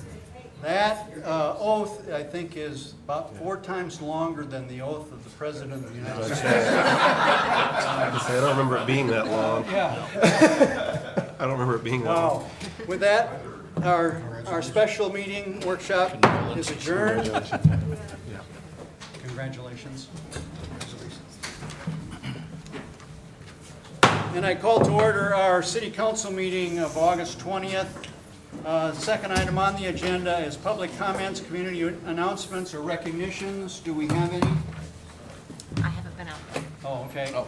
That oath, I think, is about 4 times longer than the oath of the President of the United States. I don't remember it being that long. Yeah. I don't remember it being that long. Wow. With that, our special meeting workshop is adjourned. Congratulations. And I call to order our city council meeting of August 20th. Second item on the agenda is public comments, community announcements, or recognitions. Do we have any? I haven't been out there. Oh, Okay. Oh.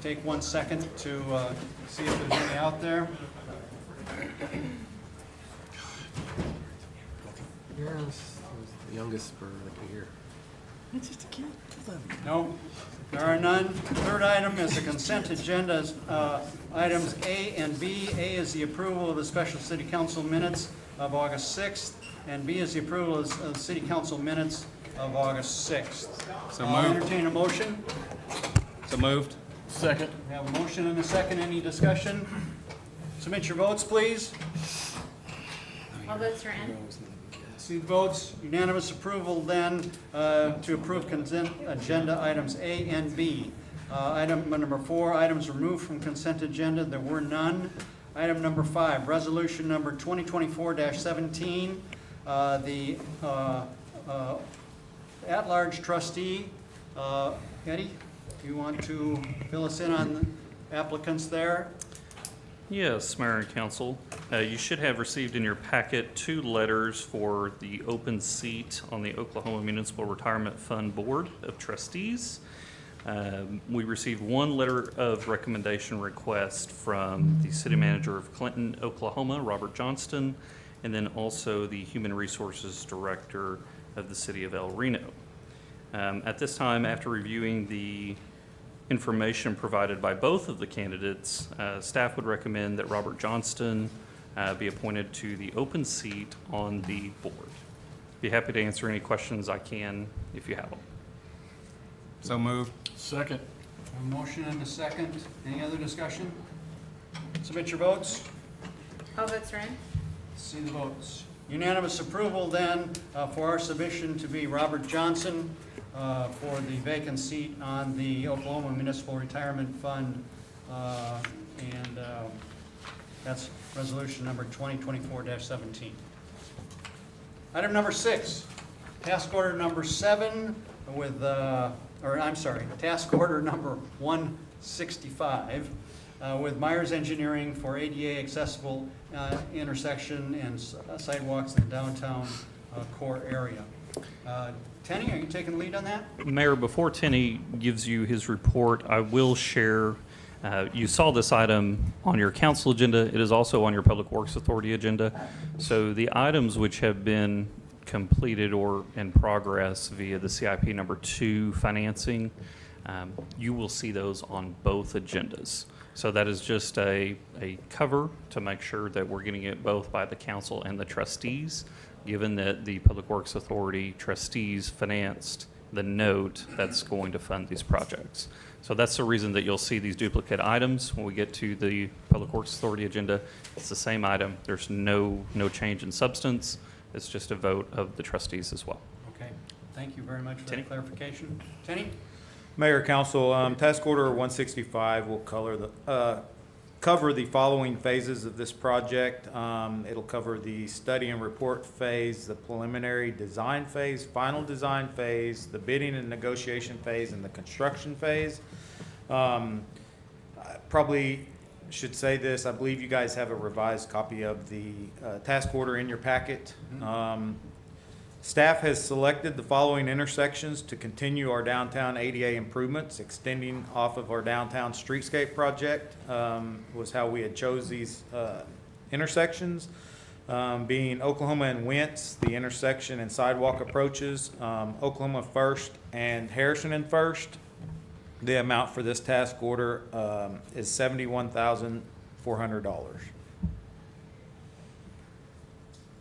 Take 1 second to see if there's any out there. Yes, the youngest for like a year. It's just a kid. No, there are none. Third item is the consent agenda, items A and B. A is the approval of the special city council minutes of August 6th, and B is the approval of the city council minutes of August 6th. So I'll moved. entertain a motion. So moved. Second. We have a motion and a second. Any discussion? Submit your votes, please. All votes are in. See the votes. Unanimous approval then to approve consent agenda items A and B. Item number 4, items removed from consent agenda. There were none. Item number 5, resolution number 2024-17. The at-large trustee, Eddie, you want to fill us in on the applicants there? Yes, Mayor and Council. You should have received in your packet 2 letters for the open seat on the Oklahoma Municipal Retirement Fund Board of Trustees. We received 1 letter of recommendation request from the City Manager of Clinton, Oklahoma, Robert Johnston, and then also the Human Resources Director of the City of El Reno. At this time, after reviewing the information provided by both of the candidates, staff would recommend that Robert Johnston be appointed to the open seat on the board. Be happy to answer any questions I can if you have them. So moved. Second. A motion and a second. Any other discussion? Submit your votes. All votes are in. See the votes. Unanimous approval then for our submission to be Robert Johnson for the vacant seat on the Oklahoma Municipal Retirement Fund. And that's resolution number 2024-17. Item number 6, task order number 7 with, task order number 165 with Myers Engineering for ADA accessible intersection and sidewalks in the downtown core area. Tenny, are you taking the lead on that? Mayor, before Tenny gives you his report, I will share, you saw this item on your council agenda. It is also on your Public Works Authority agenda. So the items which have been completed or in progress via the CIP number 2 financing, you will see those on both agendas. So that is just a cover to make sure that we're getting it both by the council and the trustees, given that the Public Works Authority trustees financed the note that's going to fund these projects. So that's the reason that you'll see these duplicate items when we get to the Public Works Authority agenda. It's the same item. There's no change in substance. It's just a vote of the trustees as well. Okay, thank you very much for Tenny? that clarification. Tenny? Mayor, Council, Task Order 165 will cover the following phases of this project. It'll cover the study and report phase, the preliminary design phase, final design phase, the bidding and negotiation phase, and the construction phase. I probably should say this. I believe you guys have a revised copy of the task order in your packet. Staff has selected the following intersections to continue our downtown ADA improvements, extending off of our downtown streetscape project, was how we had chose these intersections. Being Oklahoma and Wentz, the intersection and sidewalk approaches, Oklahoma First and Harrison and First. The amount for this task order is $71,400.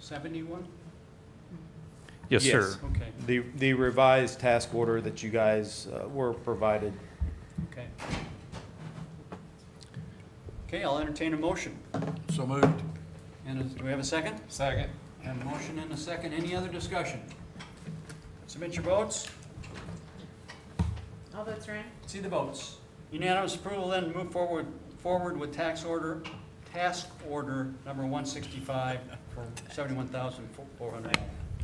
71? Yes, sir. Okay, The revised task order that you guys were provided. okay. Okay, I'll entertain a motion. So moved. And do we have a second? Second. Have a motion and a second. Any other discussion? Submit your votes. All votes are in. See the votes. Unanimous approval then move forward with task order number 165 for $71,400.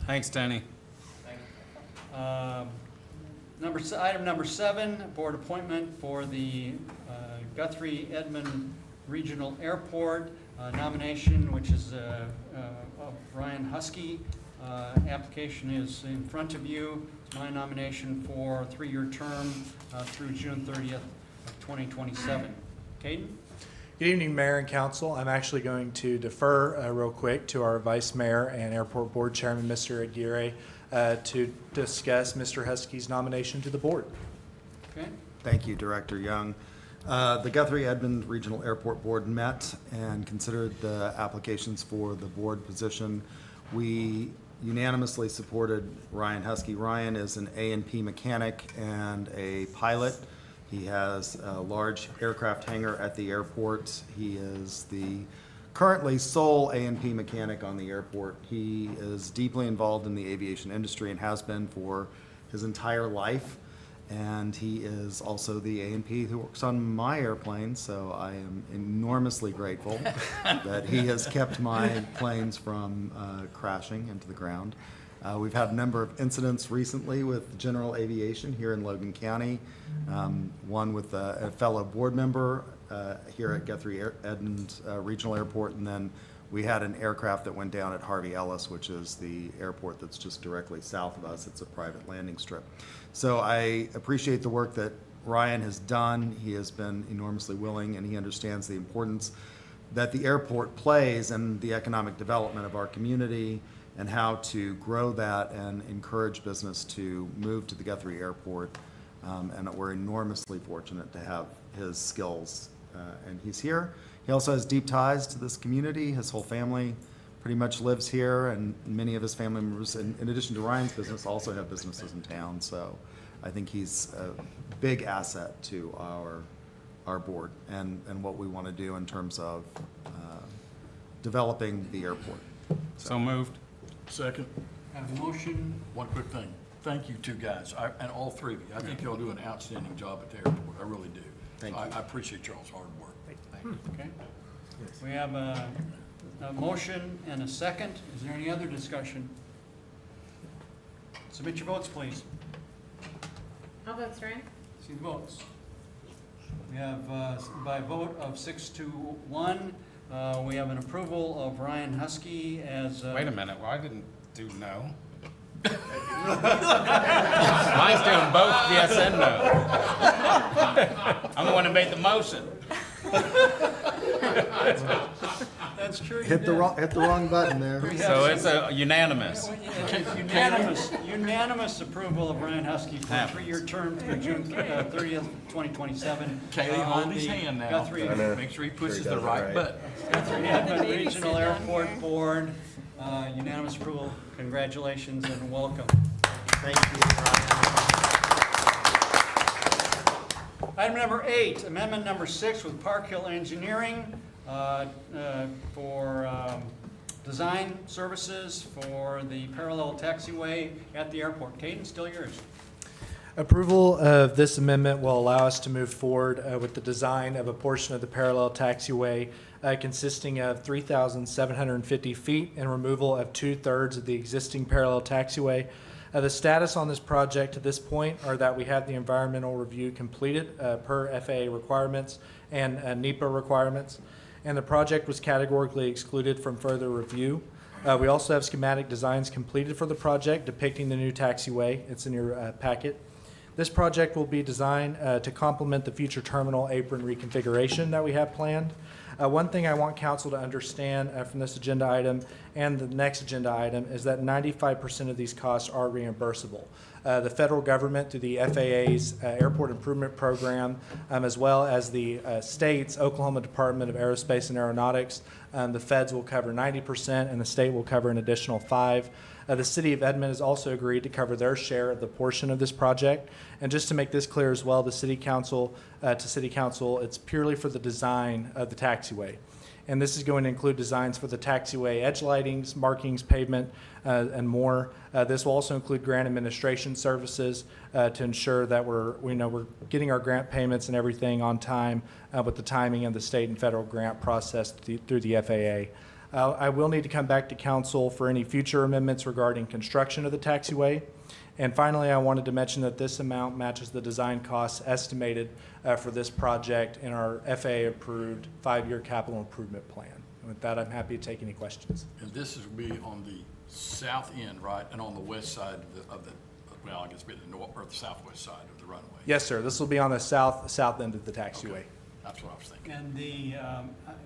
Thanks, Tenny. Item number 7, board appointment for the Guthrie Edmond Regional Airport nomination, which is of Ryan Husky. Application is in front of you. my nomination for a 3-year term through June 30th of 2027. Caden? Good evening, Mayor and Council. I'm actually going to defer real quick to our Vice Mayor and Airport Board Chairman, Mr. Aguirre, to discuss Mr. Husky's nomination to the board. Okay. Thank you, Director Young. The Guthrie Edmond Regional Airport Board met and considered the applications for the board position. We unanimously supported Ryan Husky. Ryan is an A&P mechanic and a pilot. He has a large aircraft hangar at the airport. He is the currently sole A&P mechanic on the airport. He is deeply involved in the aviation industry and has been for his entire life. And he is also the A&P who works on my airplane, so I am enormously grateful that he has kept my planes from crashing into the ground. We've had a number of incidents recently with general aviation here in Logan County. One with a fellow board member here at Guthrie Edmond Regional Airport, and then we had an aircraft that went down at Harvey Ellis, which is the airport that's just directly south of us. It's a private landing strip. So I appreciate the work that Ryan has done. He has been enormously willing, and he understands the importance that the airport plays in the economic development of our community and how to grow that and encourage business to move to the Guthrie Airport. And we're enormously fortunate to have his skills, and he's here. He also has deep ties to this community. His whole family pretty much lives here, and many of his family members, in addition to Ryan's business, also have businesses in town. So I think he's a big asset to our board and what we want to do in terms of developing the airport. So moved. Second. Have a motion. One quick thing. Thank you two guys, and all three of you. I think y'all do an outstanding job at the airport. I really do. Thank So you. I appreciate y'all's hard work. Okay. We have a motion and a second. Is there any other discussion? Submit your votes, please. All votes are in. See the votes. We have, by a vote of 6-1, we have an approval of Ryan Husky as. Wait a minute, well, I didn't do no. Mine's doing both yes and no. I'm the one who made the motion. That's true. you Hit the did. wrong button there. We have So it's some- a unanimous. Unanimous approval of Ryan Husky for a Happens. 3-year term through June 30th, 2027. Kaylee, on hold his the hand now. Guthrie Make sure he pushes the right button. Edmond Regional Airport Board. Unanimous approval. Congratulations and welcome. Thank you, Ryan. Item number 8, amendment number 6 with Park Hill Engineering for design services for the parallel taxiway at the airport. Caden, still yours. Approval of this amendment will allow us to move forward with the design of a portion of the parallel taxiway consisting of 3,750 feet and removal of 2/3 of the existing parallel taxiway. The status on this project to this point are that we have the environmental review completed per FAA requirements and NEPA requirements, and the project was categorically excluded from further review. We also have schematic designs completed for the project depicting the new taxiway. It's in your packet. This project will be designed to complement the future terminal apron reconfiguration that we have planned. One thing I want council to understand from this agenda item and the next agenda item is that 95% of these costs are reimbursable. The federal government through the FAA's Airport Improvement Program, as well as the state's Oklahoma Department of Aerospace and Aeronautics, the feds will cover 90% and the state will cover an additional 5%. The city of Edmond has also agreed to cover their share of the portion of this project. And just to make this clear as well, the city council, it's purely for the design of the taxiway. And this is going to include designs for the taxiway edge lightings, markings, pavement, and more. This will also include grant administration services to ensure that we're getting our grant payments and everything on time with the timing of the state and federal grant process through the FAA. I will need to come back to council for any future amendments regarding construction of the taxiway. And finally, I wanted to mention that this amount matches the design costs estimated for this project in our FAA-approved 5-year capital improvement plan. And with that, I'm happy to take any questions. And this will be on the south end, right, and on the west side of the well, I guess it'd be the north, or the southwest side of the runway. Yes, sir. This will be on the south end of the taxiway. Okay. That's what I was thinking. And the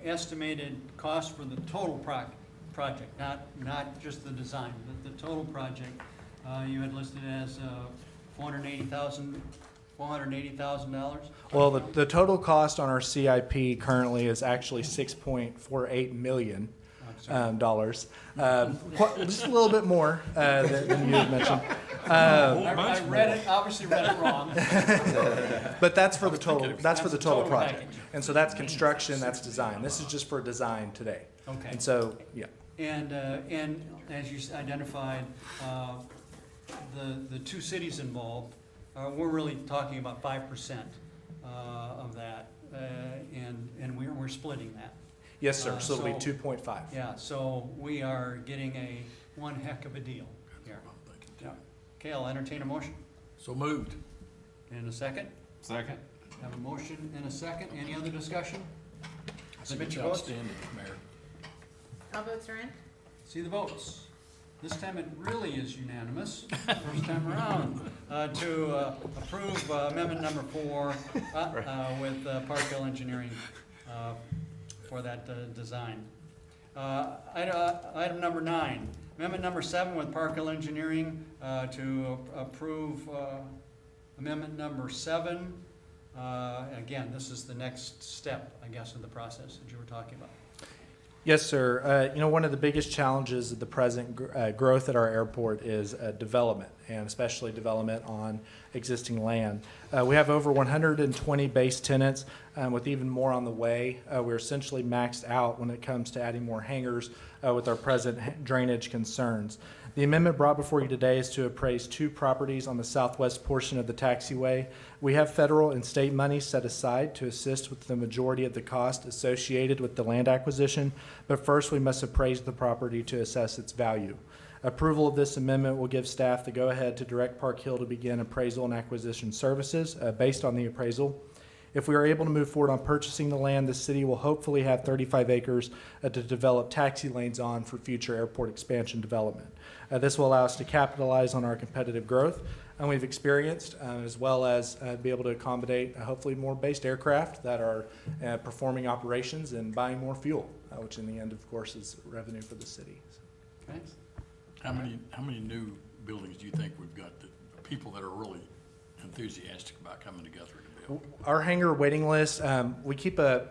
estimated cost for the total project, not just the design, but the total project, you had listed as $480,000? Well, the total cost on our CIP currently is actually $6.48 million. Dollars, just a little bit more than you had mentioned. I obviously read it wrong. But that's for the total. That's for the total total project, package. and so that's construction, that's design. This is just for design today. Okay. And so, yeah. And as you identified, the two cities involved, we're really talking about 5% of that, and we're splitting that. Yes, sir. So it'll be so- 2.5. Yeah, so we are getting one heck of a deal here. Yeah. Okay, I'll entertain a motion. So moved. In a second? Second. Have a motion and a second. Any other discussion? I think Submit it's your votes. outstanding, Mayor. All votes are in. See the votes. This time it really is unanimous, first time around, to approve amendment number 4 with Parkville Engineering for that design. Item number 9, amendment number 7 with Parkville Engineering to approve amendment number 7. Again, this is the next step, I guess, in the process that you were talking about. Yes, sir. One of the biggest challenges of the present growth at our airport is development, and especially development on existing land. We have over 120 base tenants, with even more on the way. We're essentially maxed out when it comes to adding more hangars with our present drainage concerns. The amendment brought before you today is to appraise 2 properties on the southwest portion of the taxiway. We have federal and state money set aside to assist with the majority of the cost associated with the land acquisition, but first we must appraise the property to assess its value. Approval of this amendment will give staff the go-ahead to direct Park Hill to begin appraisal and acquisition services based on the appraisal. If we are able to move forward on purchasing the land, the city will hopefully have 35 acres to develop taxi lanes on for future airport expansion development. This will allow us to capitalize on our competitive growth and we've experienced, as well as be able to accommodate hopefully more based aircraft that are performing operations and buying more fuel, which in the end, of course, is revenue for the city. Thanks. How many new buildings do you think we've got that people that are really enthusiastic about coming to Guthrie to build? Our hangar waiting list, we keep a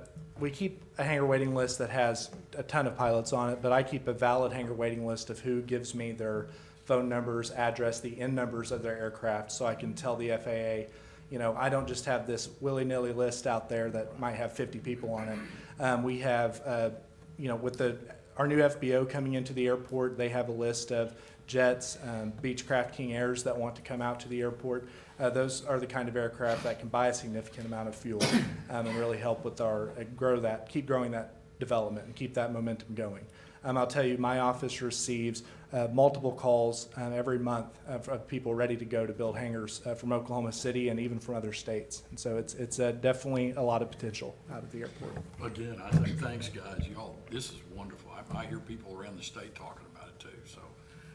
hangar waiting list that has a ton of pilots on it, but I keep a valid hangar waiting list of who gives me their phone numbers, address, the end numbers of their aircraft, so I can tell the FAA, I don't just have this willy-nilly list out there that might have 50 people on it. We have, with our new FBO coming into the airport, they have a list of jets, Beechcraft King Airs that want to come out to the airport. Those are the kind of aircraft that can buy a significant amount of fuel and really help with our keep growing that development and keep that momentum going. I'll tell you, my office receives multiple calls every month of people ready to go to build hangars from Oklahoma City and even from other states. And so it's definitely a lot of potential out of the airport. Again, I think, thanks, guys. This is wonderful. I hear people around the state talking about it too, so.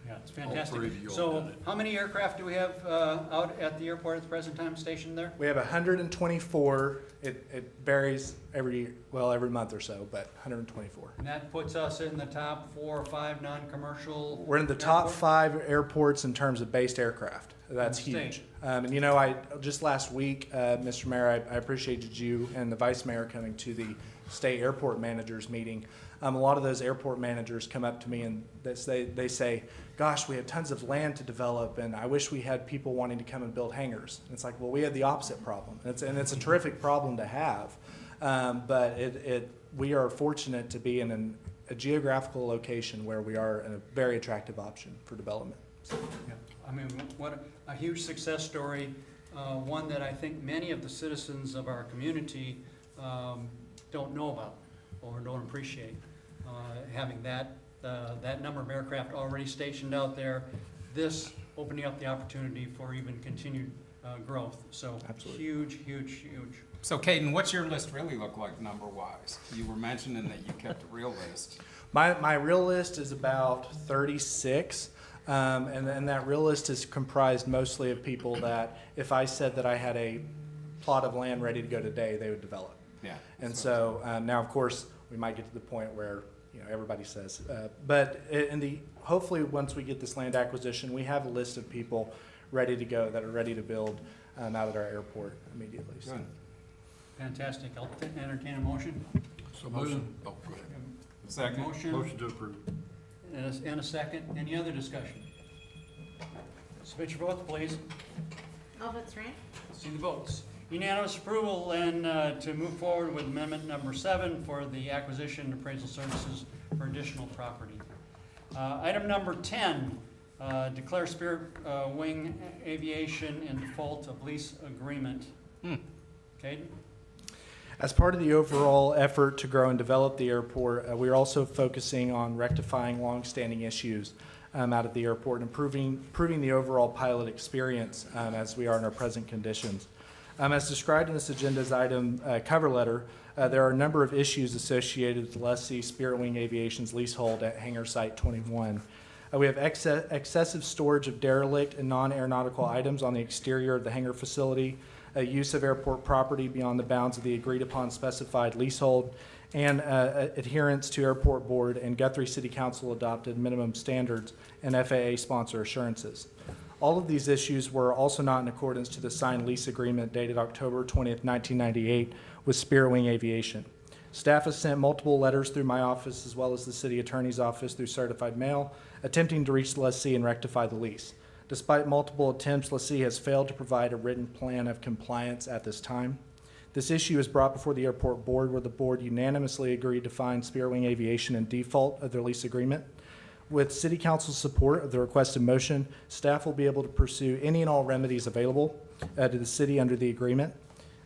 Yeah, it's All fantastic. three of you all So done it. how many aircraft do we have out at the airport at the present time stationed there? We have 124. It varies every month or so, but 124. And that puts us in the top 4 or 5 non-commercial. We're in the top airports? 5 airports in terms of based aircraft. That's In the state. huge. And I just last week, Mr. Mayor, I appreciated you and the Vice Mayor coming to the state airport managers meeting. A lot of those airport managers come up to me and they say, gosh, we have tons of land to develop and I wish we had people wanting to come and build hangars. And it's like, well, we have the opposite problem. And it's a terrific problem to have. But we are fortunate to be in a geographical location where we are a very attractive option for development. So, Yeah. I mean, what a huge success story, one that I think many of the citizens of our community don't know about or don't appreciate. Having that number of aircraft already stationed out there, this opening up the opportunity for even continued growth. So Absolutely. huge, huge, huge. So Caden, what's your list really look like number-wise? You were mentioning that you kept a real list. My real list is about 36. And that real list is comprised mostly of people that if I said that I had a plot of land ready to go today, they would develop. Yeah. And so now, of course, we might get to the point where, everybody says, but hopefully once we get this land acquisition, we have a list of people ready to go that are ready to build out at our airport immediately. So. Good. Fantastic. I'll entertain a motion. So moving. Oh, go ahead. Second. Motion to approve. And a second. Any other discussion? Submit your votes, please. All votes are in. See the votes. Unanimous approval and to move forward with amendment number 7 for the acquisition and appraisal services for additional property. Item number 10, declare Spirit Wing Aviation in default of lease agreement. Caden? As part of the overall effort to grow and develop the airport, we are also focusing on rectifying longstanding issues out at the airport and improving the overall pilot experience as we are in our present conditions. As described in this agenda's item cover letter, there are a number of issues associated with the lessee Spirit Wing Aviation's leasehold at Hangar Site 21. We have excessive storage of derelict and non-aeronautical items on the exterior of the hangar facility, use of airport property beyond the bounds of the agreed-upon specified leasehold, and adherence to Airport Board and Guthrie City Council adopted minimum standards and FAA sponsor assurances. All of these issues were also not in accordance to the signed lease agreement dated October 20th, 1998 with Spirit Wing Aviation. Staff has sent multiple letters through my office as well as the city attorney's office through certified mail, attempting to reach the lessee and rectify the lease. Despite multiple attempts, lessee has failed to provide a written plan of compliance at this time. This issue is brought before the Airport Board, where the board unanimously agreed to find Spirit Wing Aviation in default of their lease agreement. With City Council's support of the requested motion, staff will be able to pursue any and all remedies available to the city under the agreement.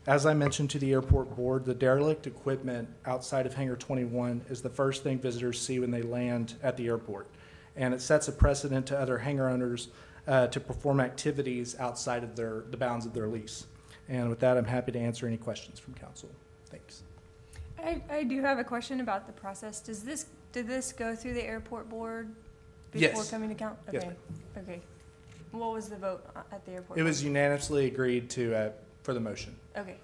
As I mentioned to the Airport Board, the derelict equipment outside of Hangar 21 is the first thing visitors see when they land at the airport, and it sets a precedent to other hangar owners to perform activities outside of the bounds of their lease. And with that, I'm happy to answer any questions from council. Thanks. I do have a question about the process. Did this go through the airport board before Yes. coming to count? Yes, Okay. Okay. What was the vote at the airport? It was unanimously agreed to for the motion. Okay.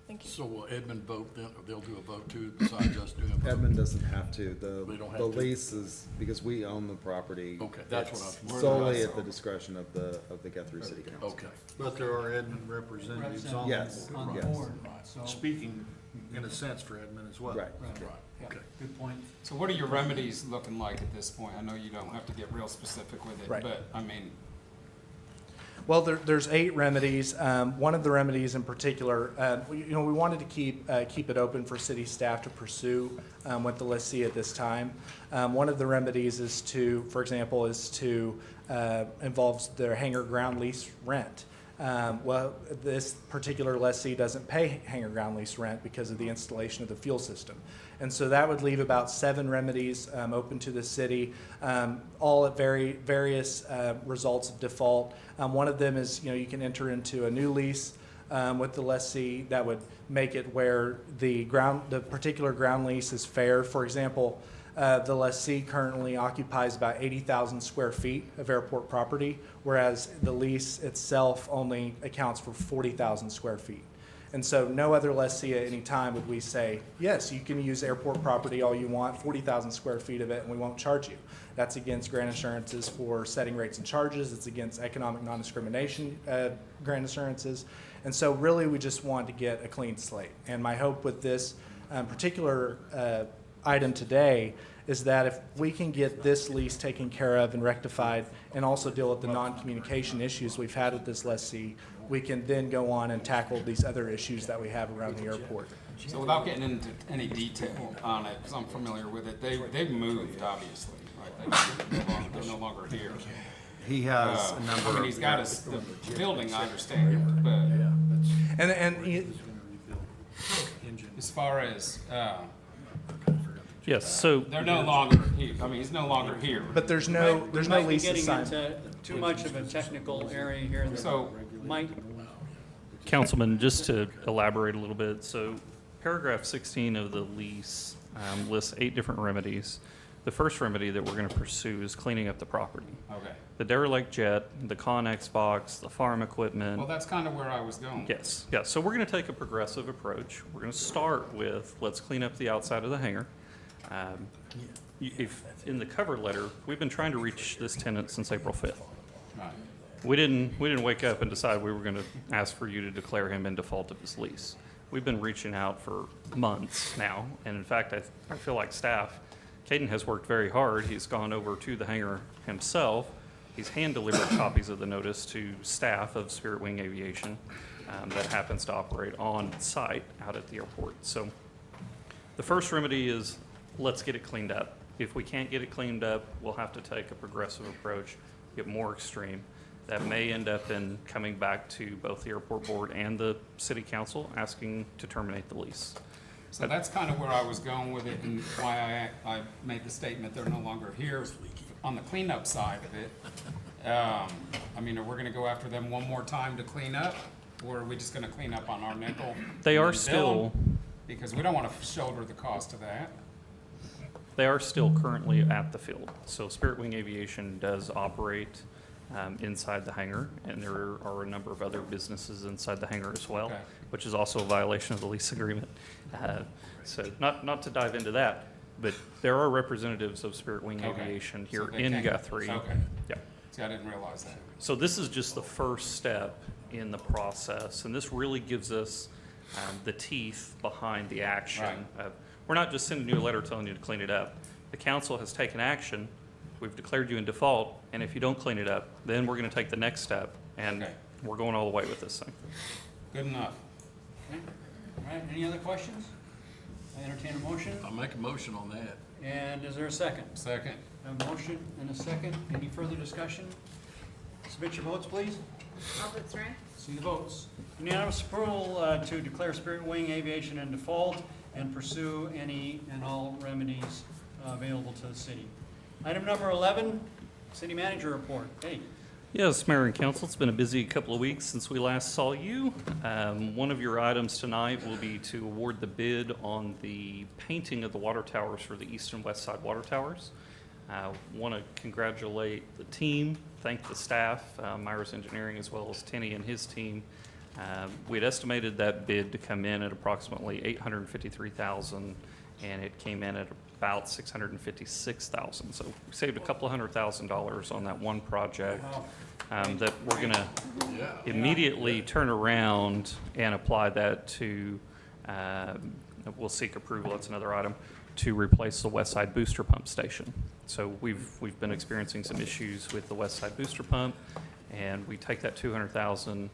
Thank you. So will Edmund vote then, or they'll do a vote too, besides us doing a vote? Edmund doesn't have to. They don't have The to? lease is, because we own the property. Okay, that's what it's I- solely at the discretion of the Guthrie City Council. Okay. But there are Edmund representatives on the Yes. board. On the Yes. board. So, Speaking in a sense for Edmund as well. Right. right. Yeah, Okay. good point. So what are your remedies looking like at this point? I know you don't have to get real specific with it, Right. but I mean, Well, there's 8 remedies. One of the remedies in particular, we wanted to keep it open for city staff to pursue with the lessee at this time. One of the remedies is for example, involves their hangar ground lease rent. Well, this particular lessee doesn't pay hangar ground lease rent because of the installation of the fuel system. And so that would leave about 7 remedies open to the city, all at various results of default. One of them is, you can enter into a new lease with the lessee that would make it where the particular ground lease is fair. For example, the lessee currently occupies about 80,000 square feet of airport property, whereas the lease itself only accounts for 40,000 square feet. And so no other lessee at any time would we say, yes, you can use airport property all you want, 40,000 square feet of it, and we won't charge you. That's against grant assurances for setting rates and charges. It's against economic non-discrimination grant assurances. And so really we just want to get a clean slate. And my hope with this particular item today is that if we can get this lease taken care of and rectified and also deal with the non-communication issues we've had with this lessee, we can then go on and tackle these other issues that we have around the airport. so without getting into any detail on it, because I'm familiar with it, they've moved, obviously, right? They're no longer here. He has a number I mean, of. he's got the building, I understand, but as far as, Yes, so they're no longer here, I mean, he's no longer here. But there's no We might be lease getting assigned. into too much of a technical area here. So- Mike? Councilman, just to elaborate a little bit, so paragraph 16 of the lease lists 8 different remedies. The first remedy that we're going to pursue is cleaning up the property. Okay. The derelict jet, the Connex box, the farm equipment. Well, that's kind of where I was going. Yes, yes. So we're going to take a progressive approach. We're going to start with, let's clean up the outside of the hangar. If, in the cover letter, we've been trying to reach this tenant since April 5th. Right. We didn't wake up and decide we were going to ask for you to declare him in default of his lease. We've been reaching out for months now, and in fact, I feel like staff, Caden has worked very hard. He's gone over to the hangar himself. He's hand-delivered copies of the notice to staff of Spirit Wing Aviation that happens to operate on site out at the airport. So the first remedy is, let's get it cleaned up. If we can't get it cleaned up, we'll have to take a progressive approach, get more extreme. That may end up in coming back to both the airport board and the city council, asking to terminate the lease. So that's kind of where I was going with it, and why I made the statement they're no longer here on the cleanup side of it. I mean, are we gonna go after them one more time to clean up, or are we just gonna clean up on our nickel? They and are then bill still, them? Because we don't wanna shoulder the cost of that. they are still currently at the field. So Spirit Wing Aviation does operate inside the hangar, and there are a number of other businesses inside the hangar as well, Okay. which is also a violation of the lease agreement. So not to dive into that, but there are representatives of Spirit Wing Okay. Aviation So here they in can't- Guthrie. Okay, Yeah. see, I didn't realize that. So this is just the first step in the process, and this really gives us the teeth behind the action. We're not just sending you a letter telling you to clean it up. The council has taken action. We've declared you in default, and if you don't clean it up, then we're going to take the next step, and Okay. we're going all the way with this thing. Good enough. Okay. All right, any other questions? I entertain a motion, I'll make a motion on that. and is there a second? Second. A motion and a second. Any further discussion? Submit your votes, please. Albert's right. See the votes. Unanimous approval to declare Spirit Wing Aviation in default and pursue any and all remedies available to the city. Item number 11, city manager report. Hey. Yes, Mayor and Council, it's been a busy couple of weeks since we last saw you. One of your items tonight will be to award the bid on the painting of the water towers for the east and west side water towers. Want to congratulate the team, thank the staff, Myers Engineering, as well as Tenny and his team. We had estimated that bid to come in at approximately $853,000, and it came in at about $656,000. So we saved a couple of $100,000 on that one project that we're going to immediately turn around and apply that to, we'll seek approval, that's another item, to replace the west side booster pump station. So we've been experiencing some issues with the west side booster pump, and we take that $200,000,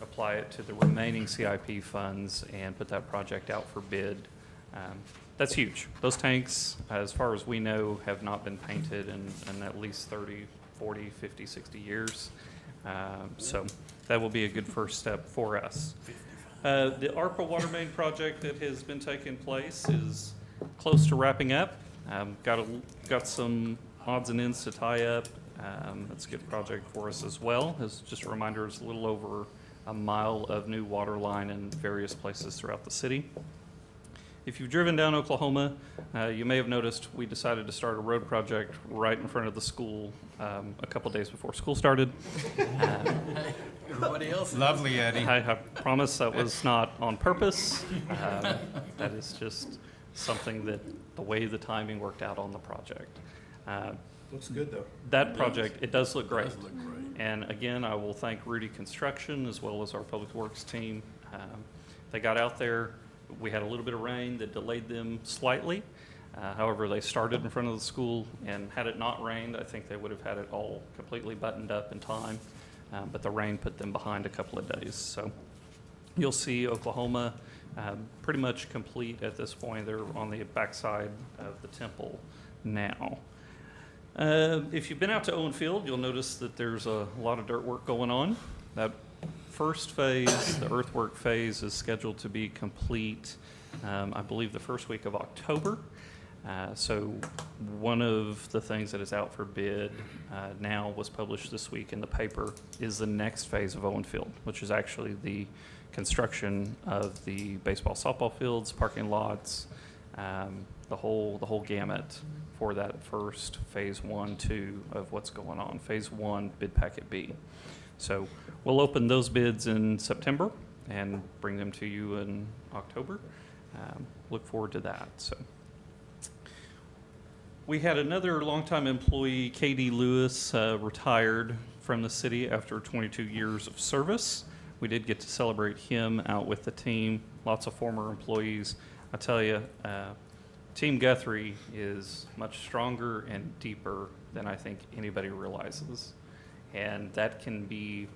apply it to the remaining CIP funds, and put that project out for bid. That's huge. Those tanks, as far as we know, have not been painted in at least 30, 40, 50, 60 years. So that will be a good first step for us. The ARPA water main project that has been taking place is close to wrapping up. Got some odds and ends to tie up. That's a good project for us as well. As just a reminder, it's a little over a mile of new water line in various places throughout the city. If you've driven down Oklahoma, you may have noticed we decided to start a road project right in front of the school a couple days before school started. Everybody else? Lovely, Eddie. I promise that was not on purpose. That is just something that the way the timing worked out on the project. Looks good, though. That project, it does look great. Does look great. And again, I will thank Rudy Construction as well as our Public Works team. They got out there. We had a little bit of rain that delayed them slightly. However, they started in front of the school, and had it not rained, I think they would have had it all completely buttoned up in time. But the rain put them behind a couple of days. So you'll see Oklahoma pretty much complete at this point. They're on the backside of the temple now. If you've been out to Owen Field, you'll notice that there's a lot of dirt work going on. That first phase, the earthwork phase, is scheduled to be complete, I believe, the first week of October. So one of the things that is out for bid now, was published this week in the paper, is the next phase of Owen Field, which is actually the construction of the baseball, softball fields, parking lots, the whole gamut for that first phase 1, 2 of what's going on. Phase 1, bid packet B. So we'll open those bids in September and bring them to you in October. Look forward to that. So we had another longtime employee, K.D. Lewis, retired from the city after 22 years of service. We did get to celebrate him out with the team, lots of former employees. I tell you, Team Guthrie is much stronger and deeper than I think anybody realizes. And that can be,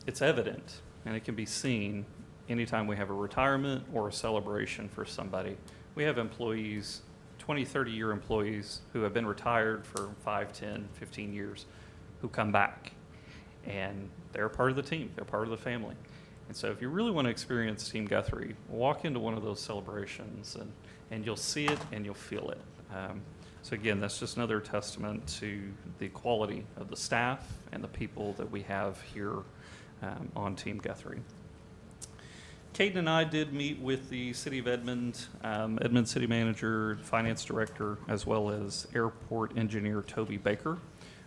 it's evident, and it can be seen anytime we have a retirement or a celebration for somebody. We have employees, 20, 30-year employees who have been retired for 5, 10, 15 years who come back. And they're part of the team. They're part of the family. And so if you really want to experience Team Guthrie, walk into one of those celebrations and you'll see it and you'll feel it. So again, that's just another testament to the quality of the staff and the people that we have here on Team Guthrie. Caden and I did meet with the City of Edmond, Edmond City Manager, Finance Director, as well as Airport Engineer Toby Baker.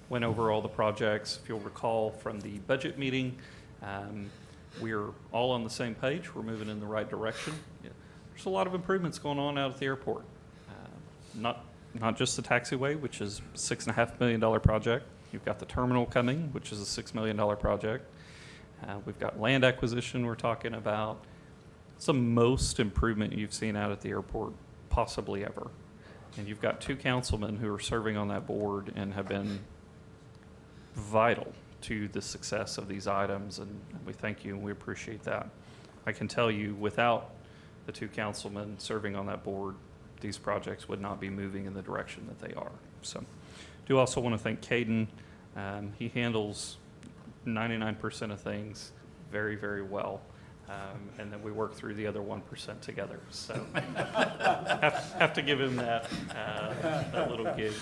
Went over all the projects. If you'll recall from the budget meeting, we're all on the same page. We're moving in the right direction. There's a lot of improvements going on out at the airport. Not just the taxiway, which is a $6.5 million project. You've got the terminal coming, which is a $6 million project. We've got land acquisition we're talking about. It's the most improvement you've seen out at the airport possibly ever. And you've got 2 councilmen who are serving on that board and have been vital to the success of these items, and we thank you and we appreciate that. I can tell you, without the 2 councilmen serving on that board, these projects would not be moving in the direction that they are. So do also want to thank Caden. He handles 99% of things very, very well. And then we work through the other 1% together. So have to give him that little gig.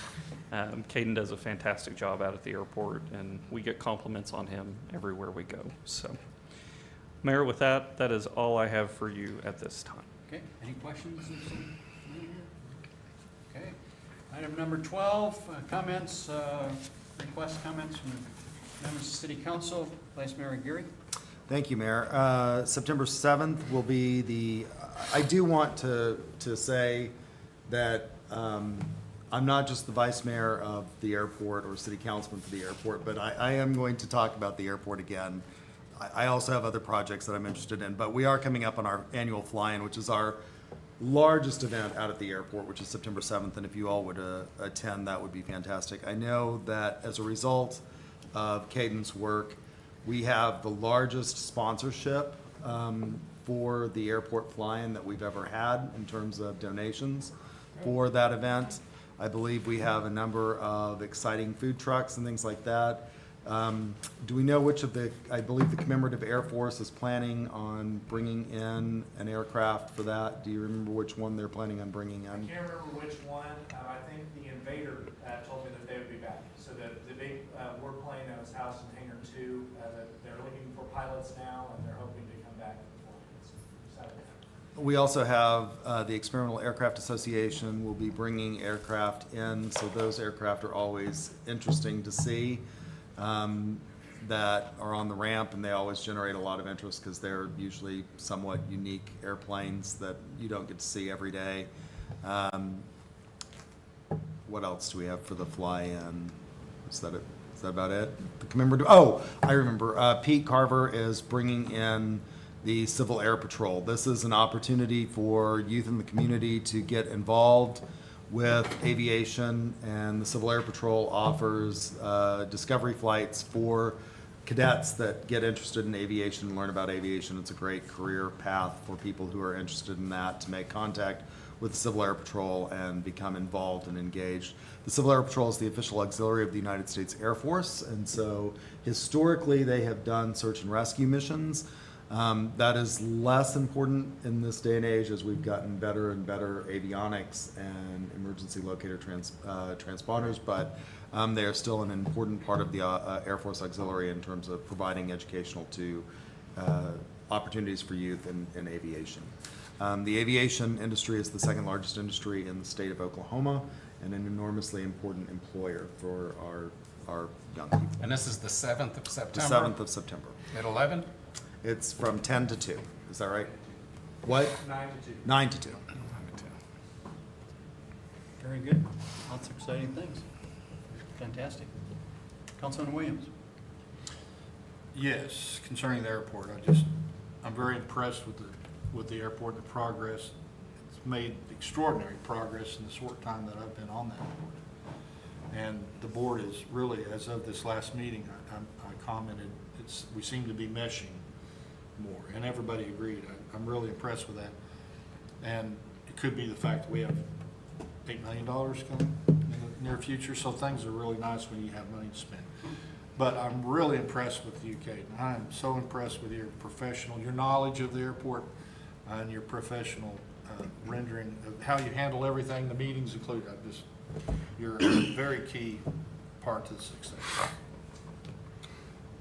Caden does a fantastic job out at the airport, and we get compliments on him everywhere we go. So, Mayor, with that, that is all I have for you at this time. Okay, any questions? Okay, item number 12, comments, request comments from members of City Council. Vice Mayor Geary. Thank you, Mayor. September 7th will be the, I do want to say that I'm not just the vice mayor of the airport or city councilman for the airport, but I am going to talk about the airport again. I also have other projects that I'm interested in, but we are coming up on our annual fly-in, which is our largest event out at the airport, which is September 7th, and if you all would attend, that would be fantastic. I know that as a result of Caden's work, we have the largest sponsorship for the airport fly-in that we've ever had in terms of donations for that event. I believe we have a number of exciting food trucks and things like that. Do we know which of the, I believe the Commemorative Air Force is planning on bringing in an aircraft for that? Do you remember which one they're planning on bringing in? I can't remember which one. I think the Invader told me that they would be back. So the big warplane that was housed in Hangar 2, they're looking for pilots now, and they're hoping to come back before it's Saturday. We also have the Experimental Aircraft Association will be bringing aircraft in, so those aircraft are always interesting to see that are on the ramp, and they always generate a lot of interest because they're usually somewhat unique airplanes that you don't get to see every day. What else do we have for the fly-in? Is that it? Is that about it? The commemorative, oh, I remember. Pete Carver is bringing in the Civil Air Patrol. This is an opportunity for youth in the community to get involved with aviation, and the Civil Air Patrol offers discovery flights for cadets that get interested in aviation and learn about aviation. It's a great career path for people who are interested in that to make contact with the Civil Air Patrol and become involved and engaged. The Civil Air Patrol is the official auxiliary of the United States Air Force, and so historically they have done search and rescue missions. That is less important in this day and age as we've gotten better and better avionics and emergency locator transponders, but they are still an important part of the Air Force Auxiliary in terms of providing educational to opportunities for youth in aviation. The aviation industry is the second largest industry in the state of Oklahoma and an enormously important employer for our young people. And this is the 7th of The September? 7th of September. At 11? It's from 10 to 2. Is that right? What? 9 to 2. Very good. Lots of exciting things. Fantastic. Councilman Williams. Yes, concerning the airport, I'm very impressed with the airport, the progress. It's made extraordinary progress in the short time that I've been on that board. And the board is really, as of this last meeting, I commented, we seem to be meshing more, and everybody agreed. I'm really impressed with that. And it could be the fact that we have $8 million coming in the near future, so things are really nice when you have money to spend. But I'm really impressed with you, Caden. I'm so impressed with your your knowledge of the airport, and your professional rendering of how you handle everything, the meetings included. You're a very key part to the success.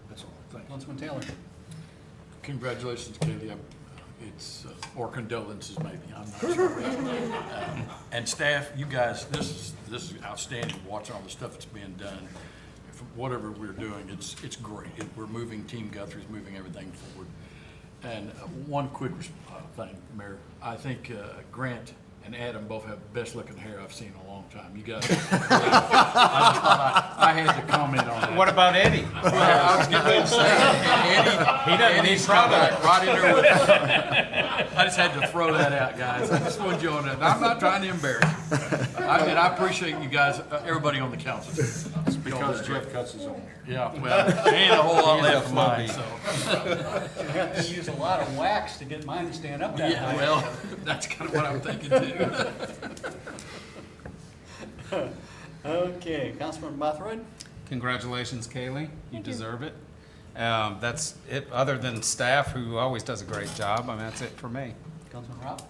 That's all. Thanks. Councilman Taylor. Congratulations, Katie. Or condolences maybe, I'm not sure. And staff, you guys, this is outstanding, watching all the stuff that's being done. Whatever we're doing, it's great. We're moving, Team Guthrie's moving everything forward. And one quick thing, Mayor, I think Grant and Adam both have the best looking hair I've seen in a long time. You guys, I had to comment on that. What about Eddie? I was getting ready to say, Eddie's come back right in there with I just had to throw that out, guys. I just wanted you on that. I'm not trying to embarrass you. I appreciate you guys, everybody on the council. It's because Jeff Cuts is on there. Yeah, well, there ain't a whole lot left of mine, so. You have to use a lot of wax to get mine to stand up that high. Yeah, well, that's kind of what I'm thinking too. Okay, Councilman Bothroyd. Congratulations, Kaylee. You deserve it. That's it, other than staff, who always does a great job. I mean, that's it for me. Councilman Rob.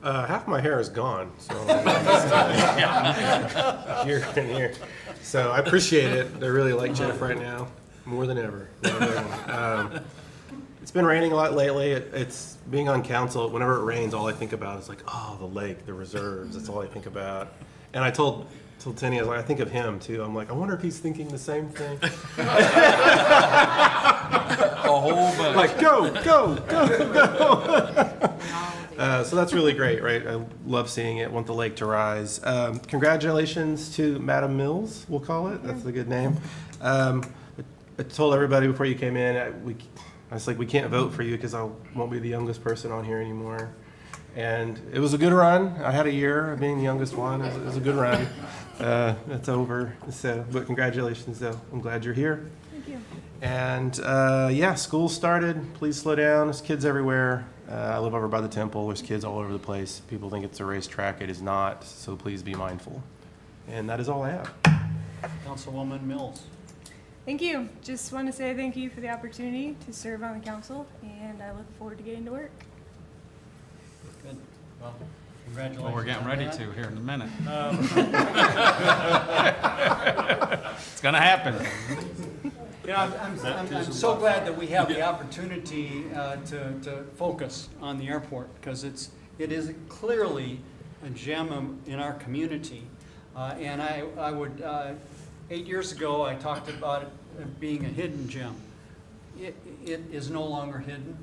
Half my hair is gone, so here and here. So I appreciate it. I really like Jeff right now, more than ever. It's been raining a lot lately. It's being on council. Whenever it rains, all I think about is like, oh, the lake, the reserves. That's all I think about. And I told Tenny, I was like, I think of him too. I'm like, I wonder if he's thinking the same thing. A whole bunch. Like, go. So that's really great, right? I love seeing it. Want the lake to rise. Congratulations to Madam Mills, we'll call it. That's a good name. I told everybody before you came in, I was like, we can't vote for you because I won't be the youngest person on here anymore. And it was a good run. I had a year of being the youngest one. It was a good run. It's over. So, but congratulations, though. I'm glad you're here. Thank you. And yeah, school started. Please slow down. There's kids everywhere. I live over by the temple. There's kids all over the place. People think it's a racetrack. It is not. So please be mindful. And that is all I have. Councilwoman Mills. Thank you. Just want to say thank you for the opportunity to serve on the council, and I look forward to getting to work. Good. Well, congratulations. Well, we're getting on ready that. to here in a minute. It's gonna happen. You know, I'm so glad that we have the opportunity to focus on the airport, because it is clearly a gem in our community. And I would, 8 years ago, I talked about it being a hidden gem. It is no longer hidden.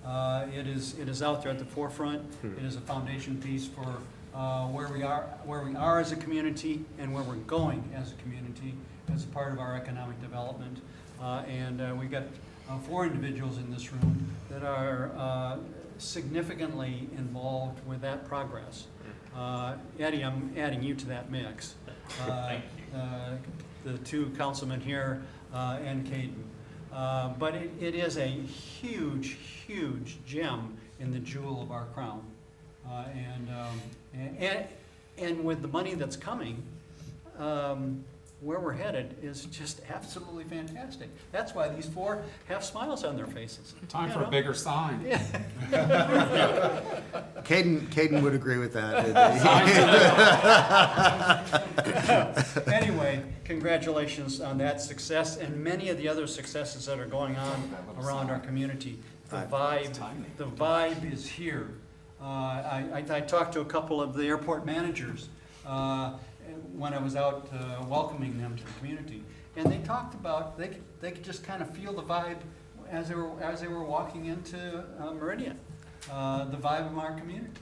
It is out there at the forefront. It is a foundation piece for where we are as a community, and where we're going as a community, as a part of our economic development. And we've got 4 individuals in this room that are significantly involved with that progress. Eddie, I'm adding you to that mix. Thank you. The 2 councilmen here and Caden. But it is a huge, huge gem in the jewel of our crown. And with the money that's coming, where we're headed is just absolutely fantastic. That's why these 4 have smiles on their faces. Time for a bigger sign. Yeah. Caden would agree with that. Anyway, congratulations on that success and many of the other successes that are going on around our community. The vibe is here. I talked to a couple of the airport managers when I was out welcoming them to the community, and they talked about they could just kind of feel the vibe as they were walking into Meridian, the vibe of our community.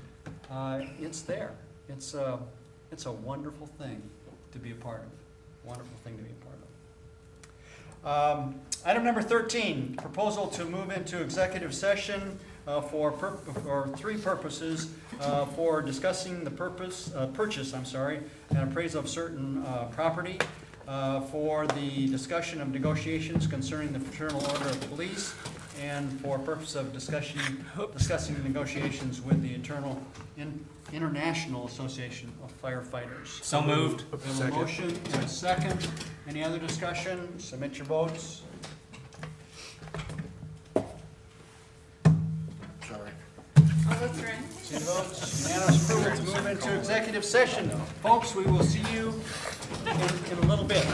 It's there. It's a wonderful thing to be a part of. Wonderful thing to be a part of. Item number 13, proposal to move into executive session for three purposes, for discussing the purchase, and appraisal of certain property, for the discussion of negotiations concerning the Fraternal Order of Police, and for purpose of discussing negotiations with the International Association of Firefighters. So moved. We have a motion and a second. Any other discussion? Submit your votes. All votes are in. See the votes? Unanimous approval to move into executive session. Folks, we will see you in a little bit.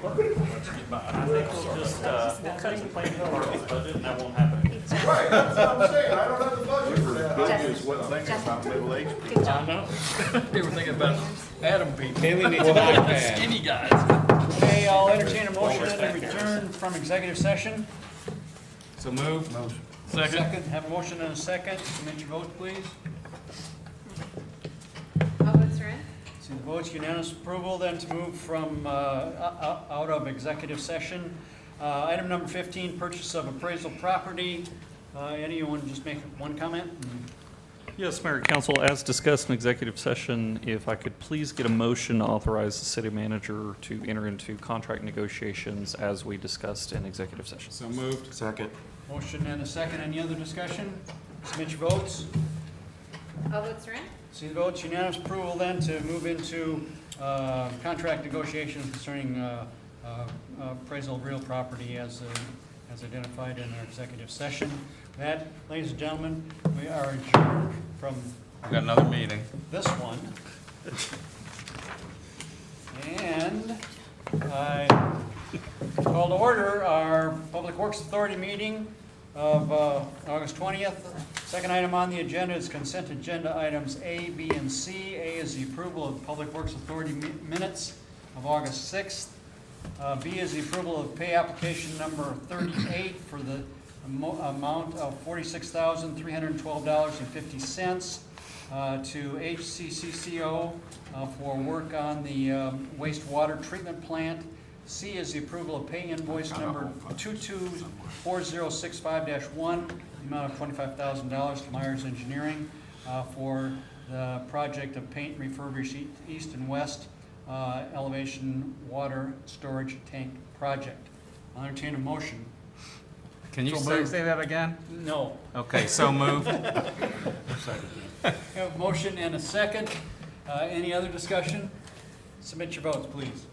paper. Let's get by. I think we'll just, we'll cut the planning department's budget and that won't happen. Right, that's what I'm saying, I don't have the budget for that. I know. They were thinking about Adam people. Haley needs an iPad. Skinny guys. Okay, I'll entertain a motion to return from executive session. So moved. Second, have a motion and a second. Submit your votes, please. All votes are in. See the votes, unanimous approval, then to move from out of executive session. Item number 15, purchase of appraisal property. Anyone just make one comment? Yes, Mayor and Council, as discussed in executive session, if I could please get a motion to authorize the city manager to enter into contract negotiations as we discussed in executive session. So moved. Second. Motion and a second. Any other discussion? Submit your votes. All votes are in. See the votes, unanimous approval then to move into contract negotiations concerning appraisal of real property as identified in our executive session. That, ladies and gentlemen, we are adjourned from We've got another meeting. this one. And I call to order our Public Works Authority meeting of August 20th. Second item on the agenda is consent agenda items A, B, and C. A is the approval of Public Works Authority minutes of August 6th. B is the approval of pay application number 38 for the amount of $46,312.50 to HCCCO for work on the wastewater treatment plant. C is the approval of pay invoice number 224065-1, the amount of $25,000 to Myers Engineering for the project of paint refurbish east and west elevation water storage tank project. I'll entertain a motion. Can you So moved. say that again? No. Okay, so moved. We have a motion and a second. Any other discussion? Submit your votes, please.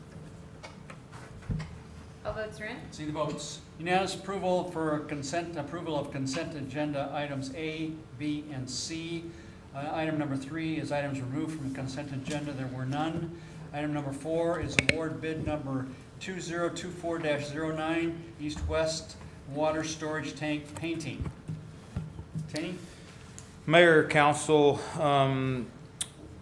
All votes are in. See the votes. Unanimous approval for approval of consent agenda items A, B, and C. Item number 3 is items removed from the consent agenda. There were none. Item number 4 is award bid number 2024-09, east-west water storage tank painting. Tenny? Mayor, council,